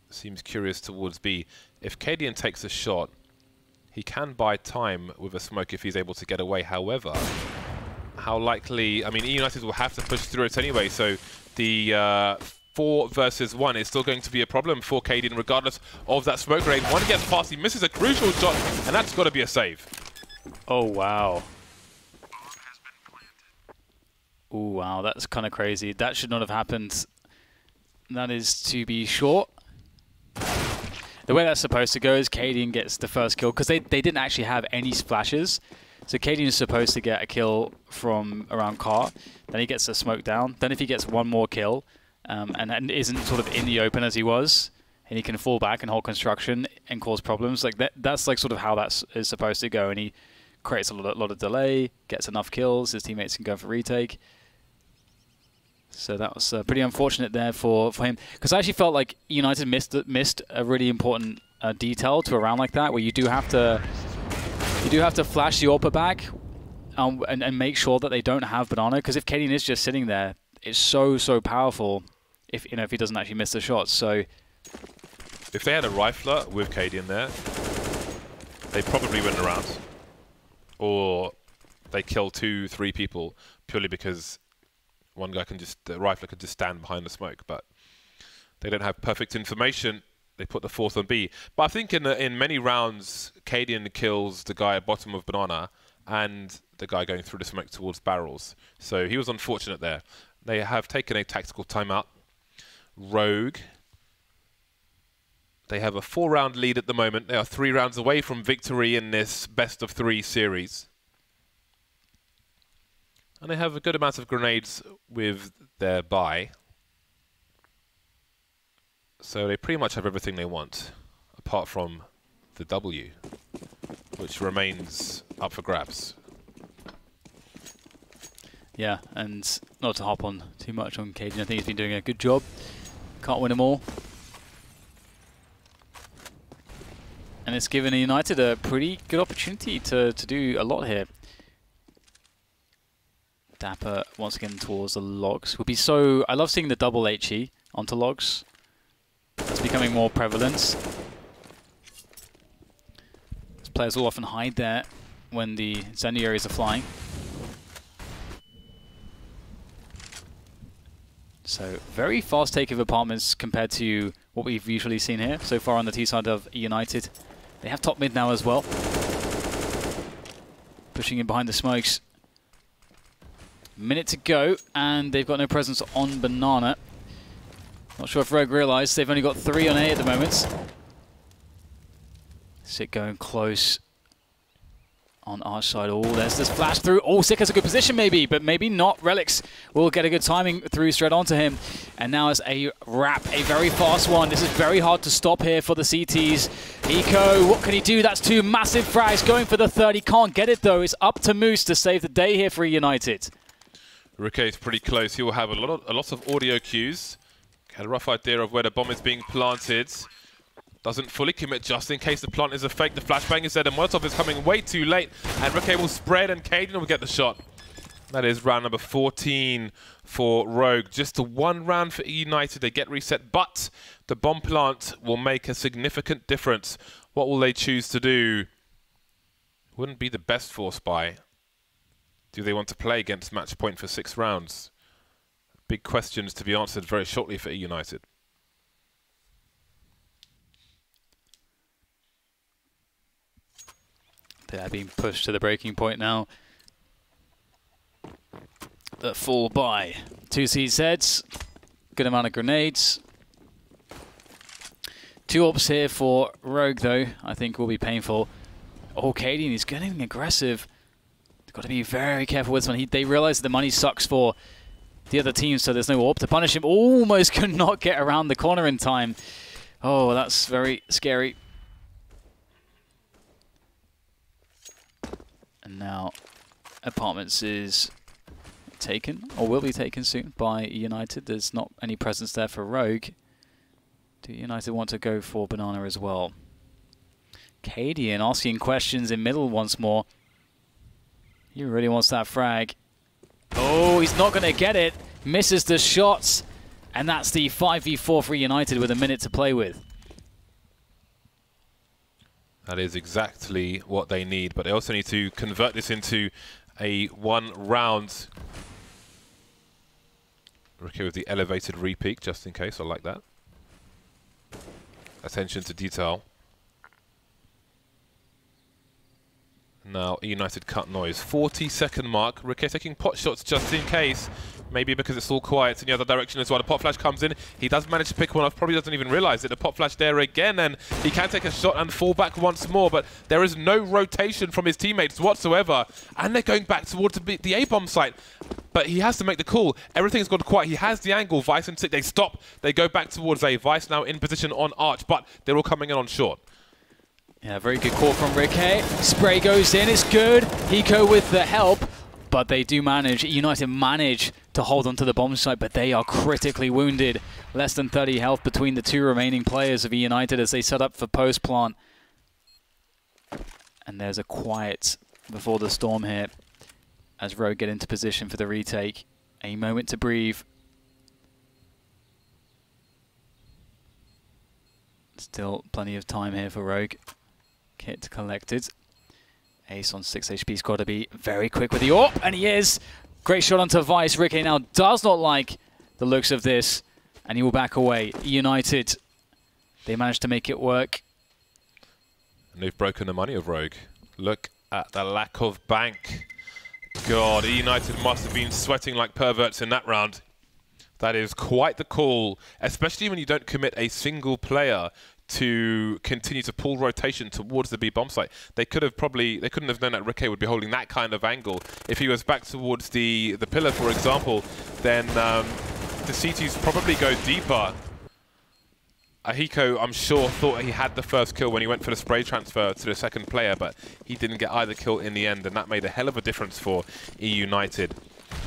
Speaker 2: seems curious towards B. If Cadian takes a shot, he can buy time with a smoke if he's able to get away. However, how likely... I mean, eUnited will have to push through it anyway, so the... 4 versus 1 is still going to be a problem for Cadian regardless of that smoke grenade. One gets past, he misses a crucial shot, and that's got to be a save.
Speaker 1: Oh, wow. Oh, wow, that's kind of crazy. That should not have happened. That is to be sure. The way that's supposed to go is Cadian gets the first kill, because they didn't actually have any splashes. So Cadian is supposed to get a kill from around car, then he gets a smoke down. Then if he gets one more kill, and isn't sort of in the open as he was, and he can fall back and hold construction and cause problems. Like that's like sort of how that is supposed to go. And he creates a lot of delay, gets enough kills, his teammates can go for retake. So that was pretty unfortunate there for him, because I actually felt like United missed a really important detail to a round like that, where you do have to flash the AWP back and make sure that they don't have Banana, because if Cadian is just sitting there, it's so powerful if if he doesn't actually miss the shots. So
Speaker 2: if they had a rifler with Cadian there, they probably win the round, or they kill 2-3 people purely because one guy can just, the rifler could just stand behind the smoke. But they don't have perfect information. They put the fourth on B. But I think in many rounds, Cadian kills the guy at bottom of Banana and the guy going through the smoke towards barrels. So he was unfortunate there. They have taken a tactical timeout. Rogue, they have a 4-round lead at the moment. They are 3 rounds away from victory in this best-of-3 series. And they have a good amount of grenades with their buy. So they pretty much have everything they want, apart from the W, which remains up for grabs.
Speaker 1: yeah, and not to hop on too much on Cadian, I think he's been doing a good job. Can't win them all. And it's given United a pretty good opportunity to do a lot here. Dapper once again towards the logs. Would be so... I love seeing the double HE onto logs. It's becoming more prevalent. As players will often hide there when the incendiaries are flying. So very fast take of apartments compared to what we've usually seen here so far on the T side of United. They have top mid now as well. Pushing in behind the smokes. Minute to go, and they've got no presence on Banana. Not sure if Rogue realised they've only got 3 on A at the moment. Sick going close on our side. Oh, there's this flash through. Oh, Sick has a good position maybe, but maybe not. Relics will get a good timing through straight onto him. And now it's a wrap, a very fast one. This is very hard to stop here for the CTs. Eco, what can he do? That's 2 massive frags going for the third. He can't get it though. It's up to Moose to save the day here for United.
Speaker 2: Riquet's pretty close. He will have a lot of audio cues. Had a rough idea of where the bomb is being planted. Doesn't fully commit just in case the plant is a fake. The flashbang is there. The Molotov is coming way too late. And Riquet will spread and Cadian will get the shot. That is round number 14 for Rogue. Just the 1 round for eUnited. They get reset, but the bomb plant will make a significant difference. What will they choose to do? Wouldn't be the best for Spy. Do they want to play against match point for 6 rounds? Big questions to be answered very shortly for eUnited.
Speaker 1: They are being pushed to the breaking point now. The full buy. 2 CZs. Good amount of grenades. 2 ops here for Rogue though, I think will be painful. Oh, Cadian is getting aggressive. They've got to be very careful with this one. They realize the money sucks for the other team, so there's no AWP to punish him. Almost could not get around the corner in time. Oh, that's very scary. And now Apartments is taken, or will be taken soon by United. There's not any presence there for Rogue. Do United want to go for Banana as well? Cadian asking questions in middle once more. He really wants that frag. Oh, he's not going to get it. Misses the shots. And that's the 5v4 for United with a minute to play with.
Speaker 2: That is exactly what they need, but they also need to convert this into a 1 round. Ricky with the elevated repeak, just in case. I like that. Attention to detail. Now, United cut noise. 40-second mark. Riquet taking pot shots just in case. Maybe because it's all quiet in the other direction as well. The pop flash comes in. He does manage to pick one off. Probably doesn't even realize it. The pop flash there again. And he can take a shot and fall back once more. But there is no rotation from his teammates whatsoever. And they're going back towards the A-bomb site. But he has to make the call. Everything's gone quiet. He has the angle. Vice and Sick, they stop. They go back towards A. Vice now in position on Arch. But they're all coming in on short.
Speaker 1: Yeah, very good call from Riquet. Spray goes in, it's good. Hiko with the help, but they do manage. United manage to hold onto the bomb site, but they are critically wounded. Less than 30 health between the 2 remaining players of United as they set up for post plant. And there's a quiet before the storm here. as Rogue get into position for the retake. A moment to breathe. Still plenty of time here for Rogue. Kit collected. Ace on 6 HP's got to be very quick with the AWP, and he is. Great shot onto Vice. Ricky now does not like the looks of this, and he will back away. eUnited, they managed to make it work.
Speaker 2: And they've broken the money of Rogue. Look at the lack of bank. God, eUnited must have been sweating like perverts in that round. That is quite the call, especially when you don't commit a single player to continue to pull rotation towards the B bomb site. They couldn't have known that Ricky would be holding that kind of angle. If he was back towards the pillar, for example, then the CTs probably go deeper. Ahiko, I'm sure, thought he had the first kill when he went for the spray transfer to the second player, but he didn't get either kill in the end, and that made a hell of a difference for eUnited.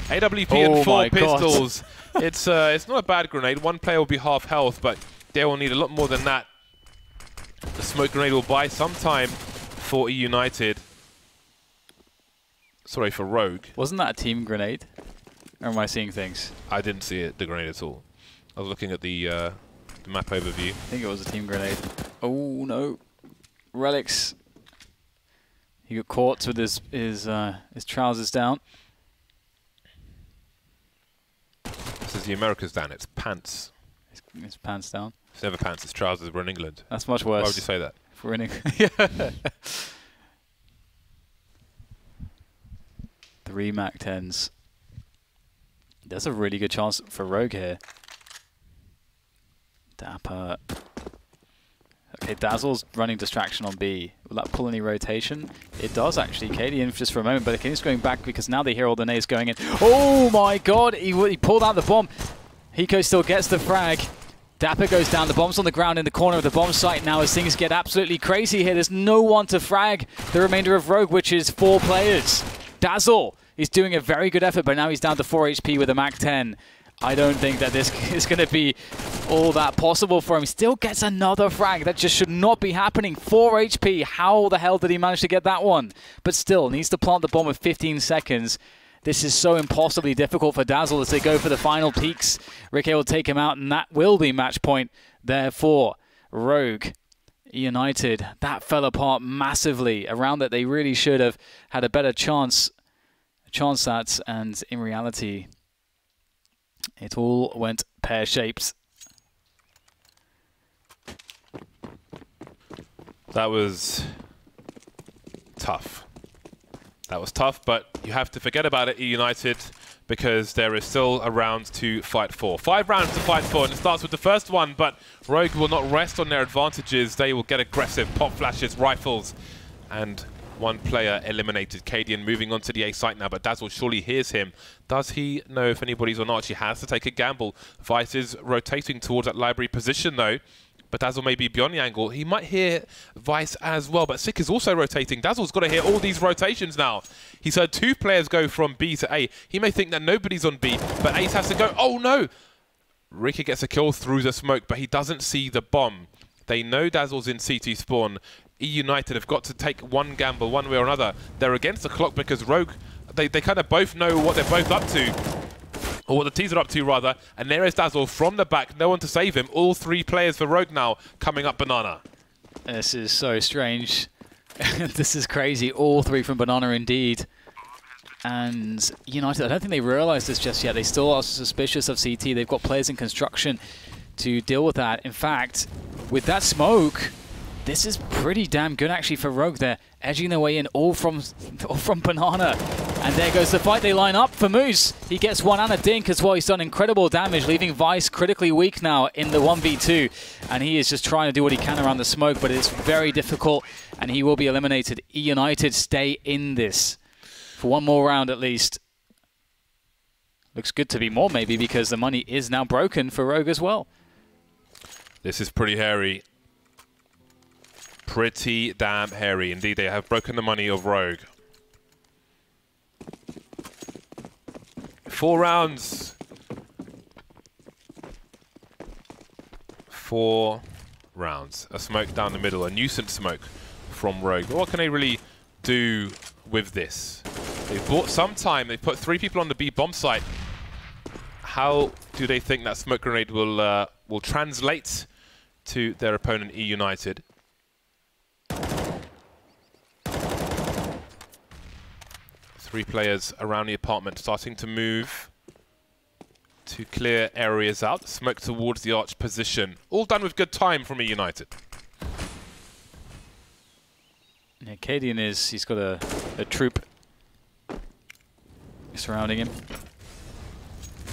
Speaker 2: AWP and 4 pistols. It's not a bad grenade. One player will be half health, but they will need a lot more than that. The smoke grenade will buy some time for eUnited. Sorry, for Rogue.
Speaker 1: Wasn't that a team grenade? Or am I seeing things?
Speaker 2: I didn't see it, the grenade at all. I was looking at the map overview.
Speaker 1: I think it was a team grenade. Oh no. Relics. He got caught with his trousers down.
Speaker 2: This is the Americas down, it's pants.
Speaker 1: His pants down.
Speaker 2: It's never pants, it's trousers. We're in England.
Speaker 1: That's much worse.
Speaker 2: Why would you say that?
Speaker 1: If we're in England. Yeah. 3 MAC-10s. There's a really good chance for Rogue here. Dapper. Okay, Dazzle's running distraction on B. Will that pull any rotation? It does actually. Katie in just for a moment, but Katie's going back because now they hear all the nades going in. Oh my god! He pulled out the bomb. Hiko still gets the frag. Dapper goes down. The bomb's on the ground in the corner of the bomb site now as things get absolutely crazy here. There's no one to frag the remainder of Rogue, which is 4 players. Dazzle is doing a very good effort, but now he's down to 4 HP with a MAC-10. I don't think that this is going to be all that possible for him. Still gets another frag. That just should not be happening. 4 HP. How the hell did he manage to get that one? But still, needs to plant the bomb with 15 seconds. This is so impossibly difficult for Dazzle as they go for the final peaks. Ricky will take him out, and that will be match point there for Rogue. eUnited, that fell apart massively. Around that, they really should have had a better chance at, and in reality, it all went pear-shaped.
Speaker 2: That was tough. That was tough, but you have to forget about it, eUnited, because there is still a round to fight for. 5 rounds to fight for, and it starts with the first one, but Rogue will not rest on their advantages. They will get aggressive, pop flashes, rifles, and 1 player eliminated. Cadian moving on to the A site now, but Dazzle surely hears him. Does he know if anybody's or not? She has to take a gamble. Vice is rotating towards that library position, though. But Dazzle may be beyond the angle. He might hear Vice as well, but Sick is also rotating. Dazzle's got to hear all these rotations now. He's heard 2 players go from B to A. He may think that nobody's on B, but Ace has to go. Oh, no! Ricky gets a kill through the smoke, but he doesn't see the bomb. They know Dazzle's in CT spawn. eUnited have got to take one gamble one way or another. They're against the clock because Rogue, they kind of both know what they're both up to. Or what the T's are up to, rather. And there is Dazzle from the back. No one to save him. All 3 players for Rogue now coming up Banana.
Speaker 1: This is so strange. This is crazy. All 3 from Banana indeed. And United, I don't think they realize this just yet. They still are suspicious of CT. They've got players in construction to deal with that. In fact, with that smoke, this is pretty damn good actually for Rogue. They're edging their way in all from Banana. And there goes the fight. They line up for Moose. He gets 1 and a dink as well. He's done incredible damage, leaving Vice critically weak now in the 1v2. And he is just trying to do what he can around the smoke, but it's very difficult, and he will be eliminated. eUnited stay in this for 1 more round at least. Looks good to be more maybe, because the money is now broken for Rogue as well.
Speaker 2: This is pretty hairy. Pretty damn hairy. Indeed, they have broken the money of Rogue. 4 rounds. 4 rounds. A smoke down the middle, a nuisance smoke from Rogue. But what can they really do with this? They've bought some time. They've put 3 people on the B bomb site. How do they think that smoke grenade will translate to their opponent, eUnited? Three players around the apartment starting to move to clear areas out. Smoke towards the arch position. All done with good time from eUnited.
Speaker 1: Yeah, Cadian he's got a troop surrounding him.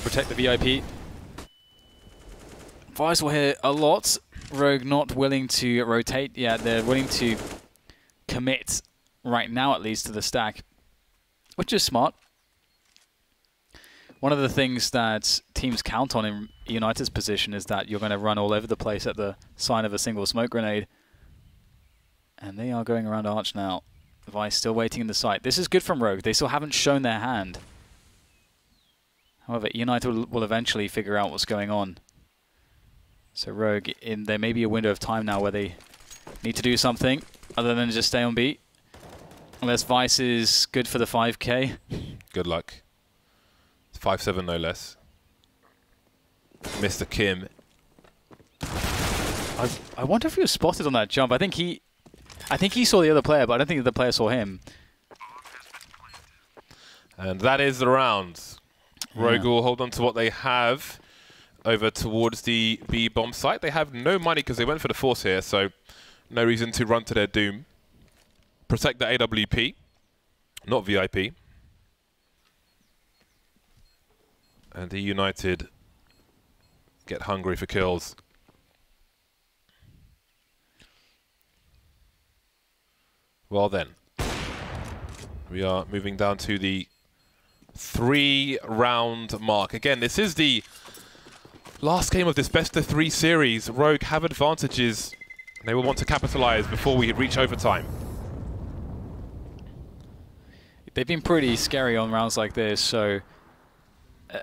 Speaker 1: Protect the VIP. Vice will hit a lot. Rogue not willing to rotate. Yeah, they're willing to commit right now, at least, to the stack, which is smart. One of the things that teams count on in eUnited's position is that you're going to run all over the place at the sign of a single smoke grenade. And they are going around Arch now. Vice still waiting in the site. This is good from Rogue. They still haven't shown their hand. However, eUnited will eventually figure out what's going on. So Rogue, there may be a window of time now where they need to do something other than just stay on B. Unless Vice is good for the 5k.
Speaker 2: Good luck. 5-7 no less. Mr. Kim.
Speaker 1: I wonder if he was spotted on that jump. I think he saw the other player, but I don't think the player saw him.
Speaker 2: And that is the round. Rogue will hold on to what they have over towards the B bomb site. They have no money because they went for the force here, so no reason to run to their doom. Protect the AWP, not VIP. And eUnited get hungry for kills. Well then, we are moving down to the 3-round mark. Again, this is the last game of this best-of-3 series. Rogue have advantages. They will want to capitalize before we reach overtime.
Speaker 1: They've been pretty scary on rounds like this, so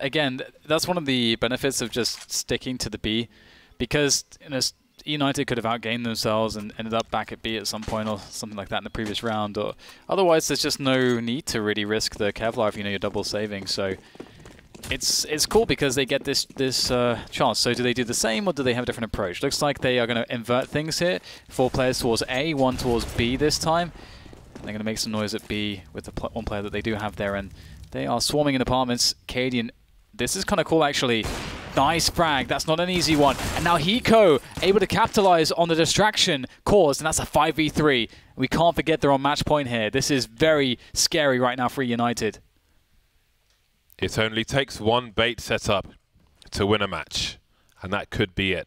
Speaker 1: again, that's one of the benefits of just sticking to the B, because eUnited could have outgained themselves and ended up back at B at some point or something like that in the previous round, or otherwise there's just no need to really risk the Kevlar if you know you're double saving. So it's cool because they get this chance. So do they do the same or do they have a different approach? Looks like they are going to invert things here. 4 players towards A, 1 towards B this time. They're going to make some noise at B with the one player that they do have there, and they are swarming in apartments. Cadian, this is kind of cool actually. Nice frag, that's not an easy one. And now Hiko able to capitalize on the distraction caused, and that's a 5v3. We can't forget they're on match point here. This is very scary right now for eUnited.
Speaker 2: It only takes one bait setup to win a match, and that could be it.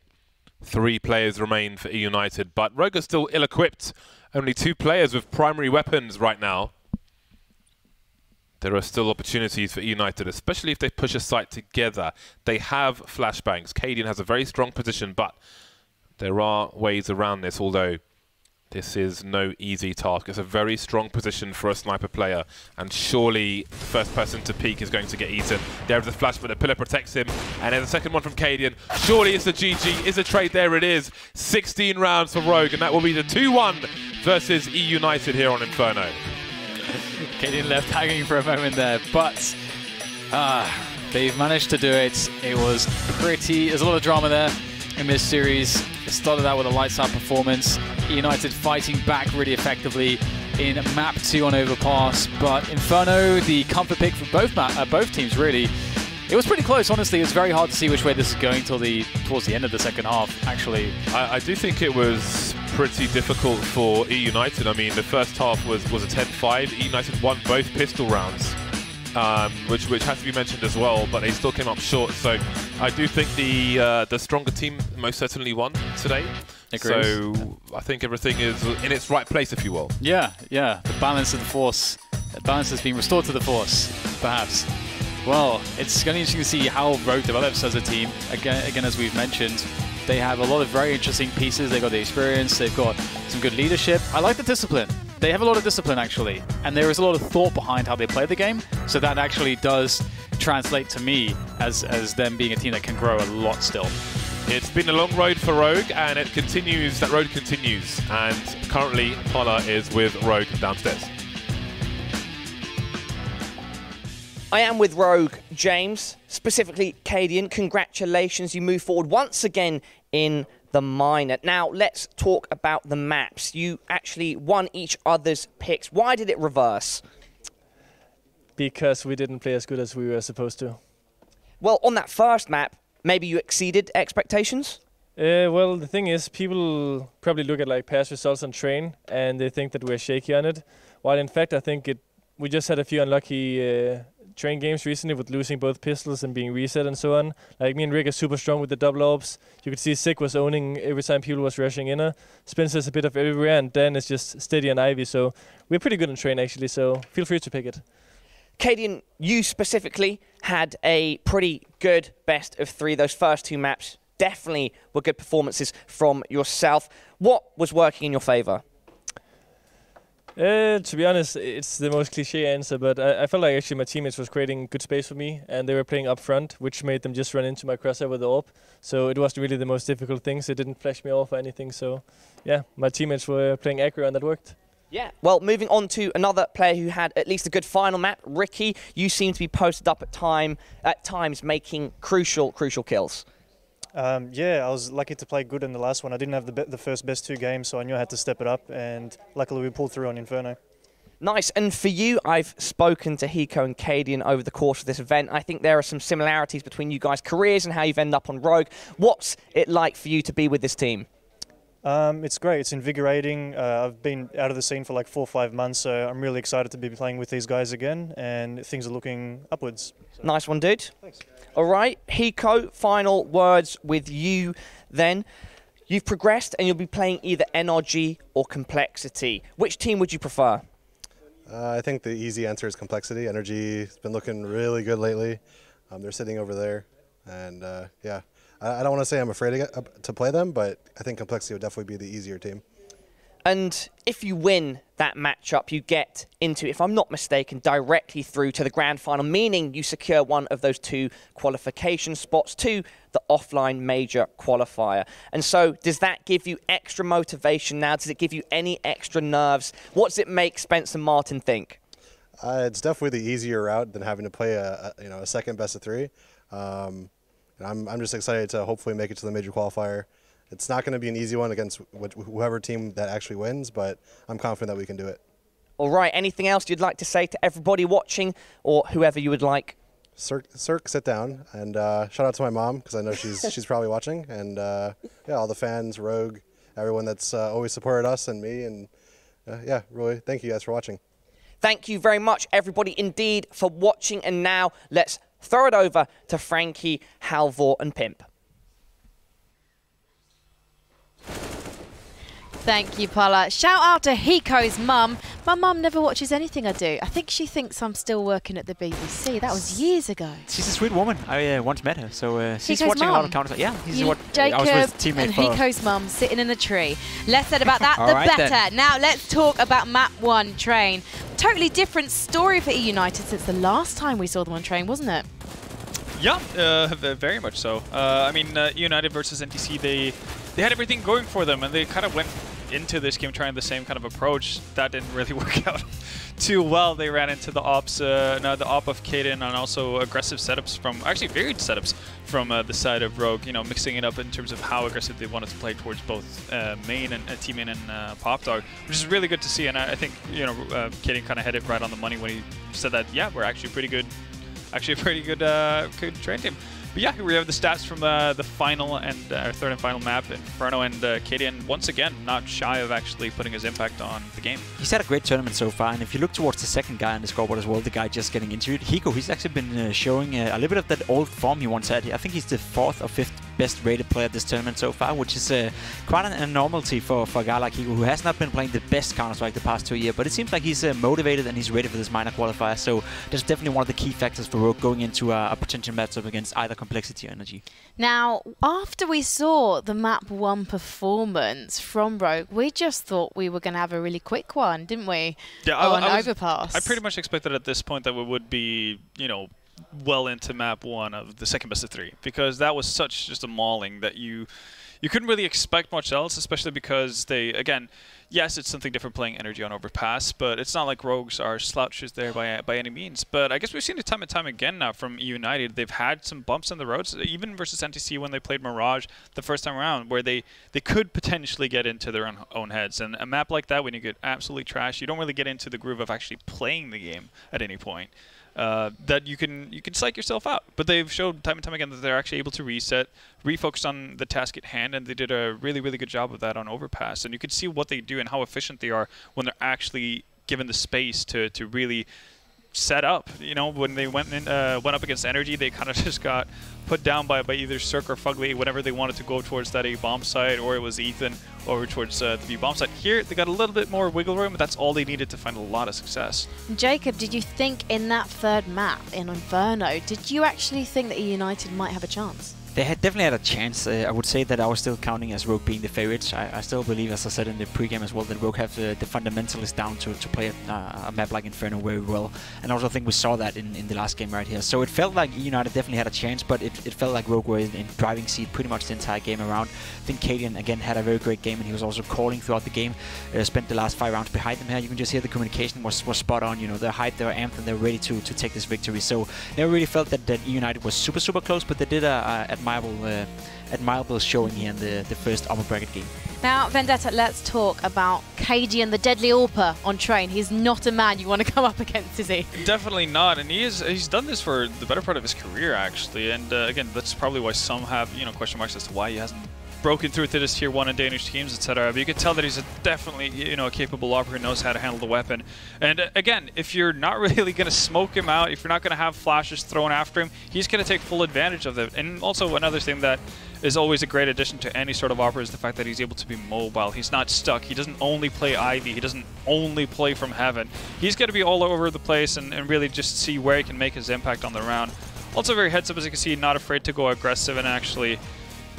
Speaker 2: 3 players remain for eUnited, but Rogue are still ill-equipped. Only 2 players with primary weapons right now. There are still opportunities for eUnited, especially if they push a site together. They have flashbangs. Cadian has a very strong position, but there are ways around this, although this is no easy task. It's a very strong position for a sniper player, and surely the first person to peek is going to get eaten. There's a flash, but the pillar protects him, and there's a second one from Cadian. Surely it's a GG, it's a trade, there it is. 16 rounds for Rogue, and that will be the 2-1 versus eUnited here on Inferno.
Speaker 1: Cadian left hanging for a moment there, but they've managed to do it. It was pretty, there's a lot of drama there in this series. It started out with a lights out performance. eUnited fighting back really effectively in map 2 on Overpass, but Inferno, the comfort pick for both teams really. It was pretty close, honestly. It's very hard to see which way this is going towards the end of the second half, actually.
Speaker 2: I do think it was pretty difficult for eUnited. I mean, the first half was a 10-5. eUnited won both pistol rounds, which has to be mentioned as well, but they still came up short. So I do think the stronger team most certainly won today.
Speaker 1: Agrees.
Speaker 2: So I think everything is in its right place, if you will.
Speaker 1: Yeah. The balance of the Force. The balance has been restored to the Force, perhaps. Well, it's going to be interesting to see how Rogue develops as a team. Again, as we've mentioned, they have a lot of very interesting pieces. They've got the experience, they've got some good leadership. I like the discipline. They have a lot of discipline, actually. And there is a lot of thought behind how they play the game. So that actually does translate to me as them being a team that can grow a lot still.
Speaker 2: It's been a long road for Rogue, and it continues. That road continues. And currently, Paula is with Rogue downstairs.
Speaker 3: I am with Rogue, James, specifically Cadian. Congratulations, you move forward once again in the minor. Now, let's talk about the maps. You actually won each other's picks. Why did it reverse?
Speaker 4: Because we didn't play as good as we were supposed to.
Speaker 3: Well, on that first map, maybe you exceeded expectations?
Speaker 4: Well, the thing is, people probably look at like past results on train and they think that we're shaky on it. While in fact, I think we just had a few unlucky train games recently with losing both pistols and being reset and so on. Like me and Rick are super strong with the double orbs. You could see Sig was owning every time people was rushing in. Spencer's a bit of everywhere, and Dan is just steady and Ivy. So we're pretty good on train actually. So feel free to pick it.
Speaker 3: Cadian, you specifically had a pretty good best of 3. Those first 2 maps definitely were good performances from yourself. What was working in your favour?
Speaker 4: To be honest, it's the most cliche answer, but I felt like actually my teammates was creating good space for me, and they were playing up front, which made them just run into my crosshair with the orb. So it was really the most difficult things. It didn't flash me off or anything. So yeah, my teammates were playing aggro, and that worked.
Speaker 3: Yeah, well, moving on to another player who had at least a good final map, Ricky. You seem to be posted up at times, making crucial kills.
Speaker 5: Yeah, I was lucky to play good in the last one. I didn't have the first best 2 games, so I knew I had to step it up, and luckily we pulled through on Inferno.
Speaker 3: Nice, and for you, I've spoken to Hiko and Cadian over the course of this event. I think there are some similarities between you guys' careers and how you've ended up on Rogue. What's it like for you to be with this team?
Speaker 5: It's great, it's invigorating. I've been out of the scene for like 4 or 5 months, so I'm really excited to be playing with these guys again, and things are looking upwards. So.
Speaker 3: Nice one, dude.
Speaker 5: Thanks.
Speaker 3: All right, Hiko, final words with you then. You've progressed and you'll be playing either NRG or Complexity. Which team would you prefer?
Speaker 6: I think the easy answer is Complexity. Energy has been looking really good lately. They're sitting over there, and yeah. I don't want to say I'm afraid to play them, but I think Complexity would definitely be the easier team.
Speaker 3: And if you win that matchup, you get into, if I'm not mistaken, directly through to the grand final, meaning you secure one of those 2 qualification spots to the offline major qualifier. And so does that give you extra motivation now? Does it give you any extra nerves? What does it make Spencer Martin think?
Speaker 6: It's definitely the easier route than having to play a second best of 3. And I'm just excited to hopefully make it to the major qualifier. It's not going to be an easy one against whoever team that actually wins, but I'm confident that we can do it.
Speaker 3: All right, anything else you'd like to say to everybody watching or whoever you would like?
Speaker 6: Cirque, sit down, and shout out to my mom, because I know she's probably watching, and yeah, all the fans, Rogue, everyone that's always supported us and me, and yeah, really, thank you guys for watching.
Speaker 3: Thank you very much, everybody, indeed, for watching, and now let's throw it over to Frankie, Halvor, and Pimp.
Speaker 7: Thank you, Paula. Shout out to Hiko's mum. My mum never watches anything I do. I think she thinks I'm still working at the BBC. That was years ago.
Speaker 8: She's a sweet woman. I once met her, so she's
Speaker 7: Hiko's
Speaker 8: watching
Speaker 7: mum.
Speaker 8: a lot of Counter. Yeah, he's what
Speaker 7: Jacob
Speaker 8: I was with teammate
Speaker 7: and
Speaker 8: for.
Speaker 7: Hiko's mum sitting in a tree. Less said about that, the
Speaker 8: right
Speaker 7: better.
Speaker 8: then.
Speaker 7: Now let's talk about Map 1 Train. Totally different story for eUnited since the last time we saw them on Train, wasn't it?
Speaker 1: Yeah, very much so. I mean, United versus NTC, they had everything going for them, and they kind of went into this game trying the same kind of approach. That didn't really work out too well. They ran into the ops, the op of Cadian, and also aggressive setups from, actually varied setups from the side of Rogue, you know, mixing it up in terms of how aggressive they wanted to play towards both main and team main and Pop Dog, which is really good to see. And I think, you know, Cadian kind of had it right on the money when he said that, yeah, we're actually pretty good. Actually, a pretty good train team. But yeah, here we have the stats from the final and third and final map. Inferno and Cadian, once again, not shy of actually putting his impact on the game.
Speaker 8: He's had a great tournament so far, and if you look towards the second guy on the scoreboard as well, the guy just getting into it, Hiko, he's actually been showing a little bit of that old form he once had. I think he's the 4th or 5th best rated player this tournament so far, which is quite an anomaly for a guy like Hiko, who has not been playing the best Counter-Strike the past 2 years, but it seems like he's motivated and he's ready for this minor qualifier, so that's definitely one of the key factors for Rogue going into a potential matchup against either Complexity or Energy.
Speaker 7: Now, after we saw the Map 1 performance from Rogue, we just thought we were going to have a really quick one, didn't we?
Speaker 1: Yeah,
Speaker 7: on Overpass.
Speaker 1: I pretty much expected at this point that we would be, you know, well into Map 1 of the second best of 3, because that was such just a mauling that you you couldn't really expect much else, especially because they, again, yes, it's something different playing Energy on Overpass, but it's not like Rogues are slouches there by any means. But I guess we've seen it time and time again now from eUnited. They've had some bumps in the roads, even versus NTC when they played Mirage the first time around, where they could potentially get into their own heads. And a map like that, when you get absolutely trashed, you don't really get into the groove of actually playing the game at any point. That you can psych yourself out. But they've showed time and time again that they're actually able to reset, refocus on the task at hand, and they did a really, really good job of that on Overpass. And you can see what they do and how efficient they are when they're actually given the space to really set up. You know, when they went up against Energy, they kind of just got put down by either Cirque or Fugly whenever they wanted to go towards that A bomb site, or it was Ethan over towards the B bomb site. Here, they got a little bit more wiggle room, but that's all they needed to find a lot of success.
Speaker 7: Jacob, did you think in that third map in Inferno, did you actually think that eUnited might have a chance?
Speaker 8: They had definitely had a chance. I would say that I was still counting as Rogue being the favorites. I still believe, as I said in the pregame as well, that Rogue have the fundamentals down to play a map like Inferno very well. And I also think we saw that in the last game right here. So it felt like eUnited definitely had a chance, but it felt like Rogue were in driving seat pretty much the entire game around. I think Cadian, again, had a very great game, and he was also calling throughout the game. Spent the last 5 rounds behind them here. You can just hear the communication was spot on. You know, they're hyped, they're amped, and they're ready to take this victory. So never really felt that eUnited was super, super close, but they did a admirable showing here in the first upper bracket game.
Speaker 7: Now, Vendetta, let's talk about Cadian, the deadly AWPer on Train. He's not a man you want to come up against, is he?
Speaker 1: Definitely not, and he's done this for the better part of his career, actually. And again, that's probably why some have question marks as to why he hasn't broken through to this Tier 1 in Danish teams, etc. But you can tell that he's definitely a capable AWPer who knows how to handle the weapon. And again, if you're not really going to smoke him out, if you're not going to have flashes thrown after him, he's going to take full advantage of it. And also another thing that is always a great addition to any sort of AWPer is the fact that he's able to be mobile. He's not stuck. He doesn't only play Ivy. He doesn't only play from Heaven. He's going to be all over the place and really just see where he can make his impact on the round. Also very heads up, as you can see, not afraid to go aggressive and actually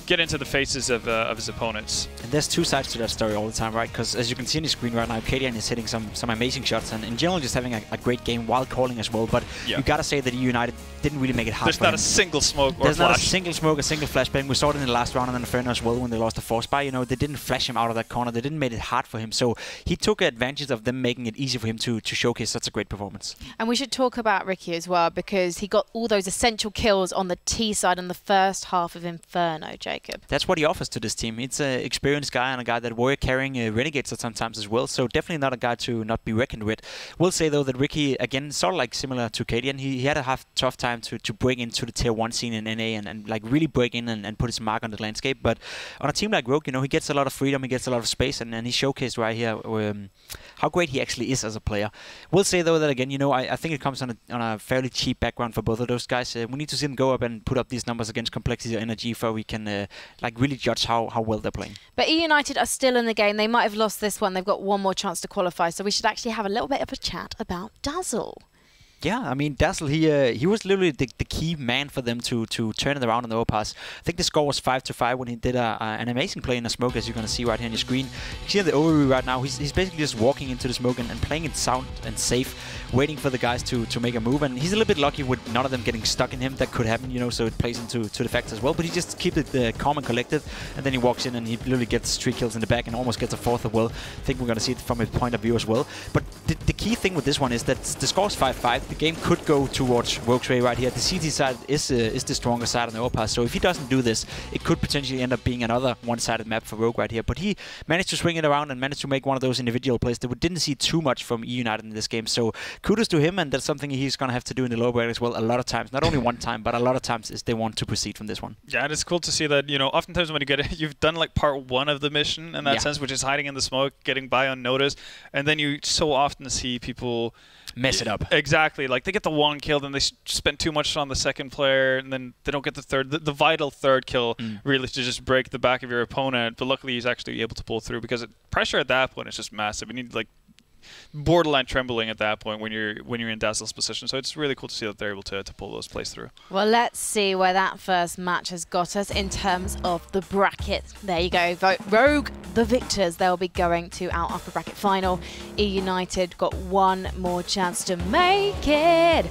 Speaker 1: get into the faces of his opponents.
Speaker 8: And there's two sides to that story all the time, right? Because as you can see on the screen right now, Cadian is hitting some amazing shots, and in general just having a great game while calling as well. But you gotta say that eUnited didn't really make it hard.
Speaker 1: There's not a single smoke or
Speaker 8: There's
Speaker 1: flash.
Speaker 8: not a single smoke, a single flashbang. We saw it in the last round in Inferno as well when they lost the force buy. They didn't flash him out of that corner. They didn't make it hard for him. So he took advantage of them making it easy for him to showcase such a great performance.
Speaker 7: And we should talk about Ricky as well, because he got all those essential kills on the T side in the first half of Inferno, Jacob.
Speaker 8: That's what he offers to this team. It's an experienced guy and a guy that were carrying Renegades at sometimes as well. So definitely not a guy to not be reckoned with. We'll say though that Ricky, again, sort of like similar to Cadian, he had a tough time to break into the Tier 1 scene in NA and like really break in and put his mark on the landscape. But on a team like Rogue, he gets a lot of freedom, he gets a lot of space, and he showcased right here how great he actually is as a player. We'll say though that again, I think it comes on a fairly cheap background for both of those guys. We need to see them go up and put up these numbers against Complexity or Energy before we can really judge how well they're playing.
Speaker 7: But eUnited are still in the game. They might have lost this one. They've got one more chance to qualify. So we should actually have a little bit of a chat about Dazzle.
Speaker 8: Yeah, I mean, Dazzle, he was literally the key man for them to turn it around in the overpass. I think the score was 5-5 when he did an amazing play in the smoke, as you're going to see right here on your screen. You see the overview right now, he's basically just walking into the smoke and playing it sound and safe, waiting for the guys to make a move. And he's a little bit lucky with none of them getting stuck in him. That could happen, so it plays into the facts as well. But he just keeps it calm and collected, and then he walks in and he literally gets 3 kills in the back and almost gets a 4th as well. I think we're going to see it from his point of view as well. But the key thing with this one is that the score is 5-5. The game could go towards Rogue's way right here. The CT side is the stronger side on the overpass, so if he doesn't do this, it could potentially end up being another one-sided map for Rogue right here. But he managed to swing it around and managed to make one of those individual plays that we didn't see too much from eUnited in this game. So kudos to him, and that's something he's going to have to do in the lower bracket as well a lot of times. Not only one time, but a lot of times is they want to proceed from this one.
Speaker 1: Yeah, and it's cool to see that, oftentimes when you get it, you've done like part 1 of the mission in that sense, which is hiding in the smoke, getting by unnoticed, and then you so often see people
Speaker 8: mess it up.
Speaker 1: Exactly. Like they get the 1 kill, then they spend too much on the second player, and then they don't get the third. The vital third kill really to just break the back of your opponent. But luckily, he's actually able to pull through because pressure at that point is just massive. You need like borderline trembling at that point when you're in Dazzle's position. So it's really cool to see that they're able to pull those plays through.
Speaker 7: Well, let's see where that first match has got us in terms of the bracket. There you go. Rogue, the victors, they'll be going to our upper bracket final. eUnited got one more chance to make it.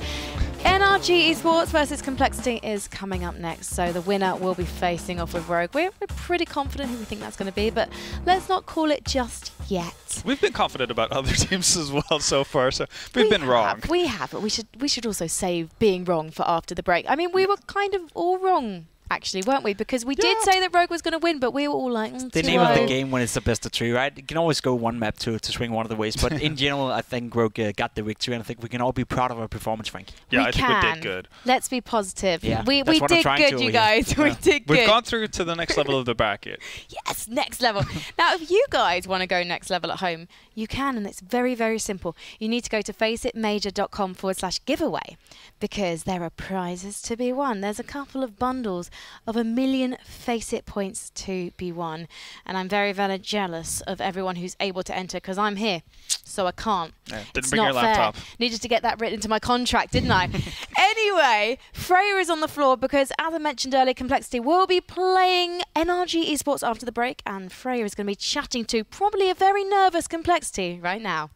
Speaker 7: In NRG Esports versus Complexity is coming up next, so the winner will be facing off with Rogue. We're pretty confident who we think that's going to be, but let's not call it just yet.
Speaker 1: We've been confident about other teams as well so far, so we've been wrong.
Speaker 7: We have, but we should also save being wrong for after the break. I mean, we were kind of all wrong, actually, weren't we? Because we did say that Rogue was going to win, but we were all like,
Speaker 8: the name of the game when it's the best of 3, right? You can always go one map to swing one of the ways, but in general, I think Rogue got the victory, and I think we can all be proud of our performance, Frankie.
Speaker 1: Yeah, I think we did good.
Speaker 7: Let's be positive.
Speaker 8: Yeah,
Speaker 7: we did good, you guys.
Speaker 1: Yeah.
Speaker 7: We did good.
Speaker 1: We've gone through to the next level of the bracket.
Speaker 7: Yes, next level. Now, if you guys want to go next level at home, you can, and it's very, very simple. You need to go to faceitmajor.com/giveaway because there are prizes to be won. There's a couple of bundles of 1 million FACEIT points to be won, and I'm very, very jealous of everyone who's able to enter because I'm here, so I can't.
Speaker 1: Yeah, didn't bring your laptop.
Speaker 7: Needed to get that written into my contract, didn't I? Anyway, Freya is on the floor because, as I mentioned earlier, Complexity will be playing NRG Esports after the break, and Freya is going to be chatting to probably a very nervous Complexity right now.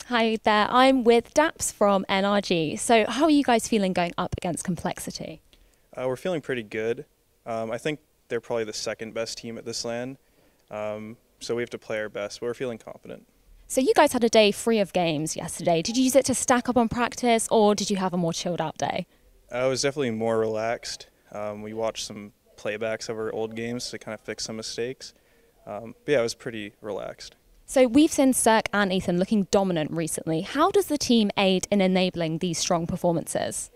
Speaker 9: Hi there, I'm with Daps from NRG. So how are you guys feeling going up against Complexity?
Speaker 10: We're feeling pretty good. I think they're probably the second best team at this LAN, so we have to play our best, but we're feeling confident.
Speaker 9: So you guys had a day free of games yesterday. Did you use it to stack up on practice, or did you have a more chilled out day?
Speaker 10: I was definitely more relaxed. We watched some playbacks of our old games to kind of fix some mistakes. But yeah, I was pretty relaxed.
Speaker 9: So we've seen Cirque and Ethan looking dominant recently. How does the team aid in enabling these strong performances?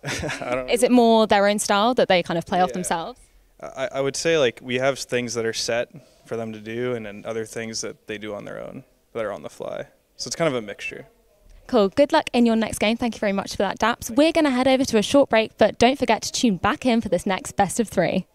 Speaker 9: Is it more their own style that they kind of play off themselves?
Speaker 10: I would say like we have things that are set for them to do and then other things that they do on their own that are on the fly. So it's kind of a mixture.
Speaker 9: Cool. Good luck in your next game. Thank you very much for that, Daps. We're going to head over to a short break, but don't forget to tune back in for this next best of 3.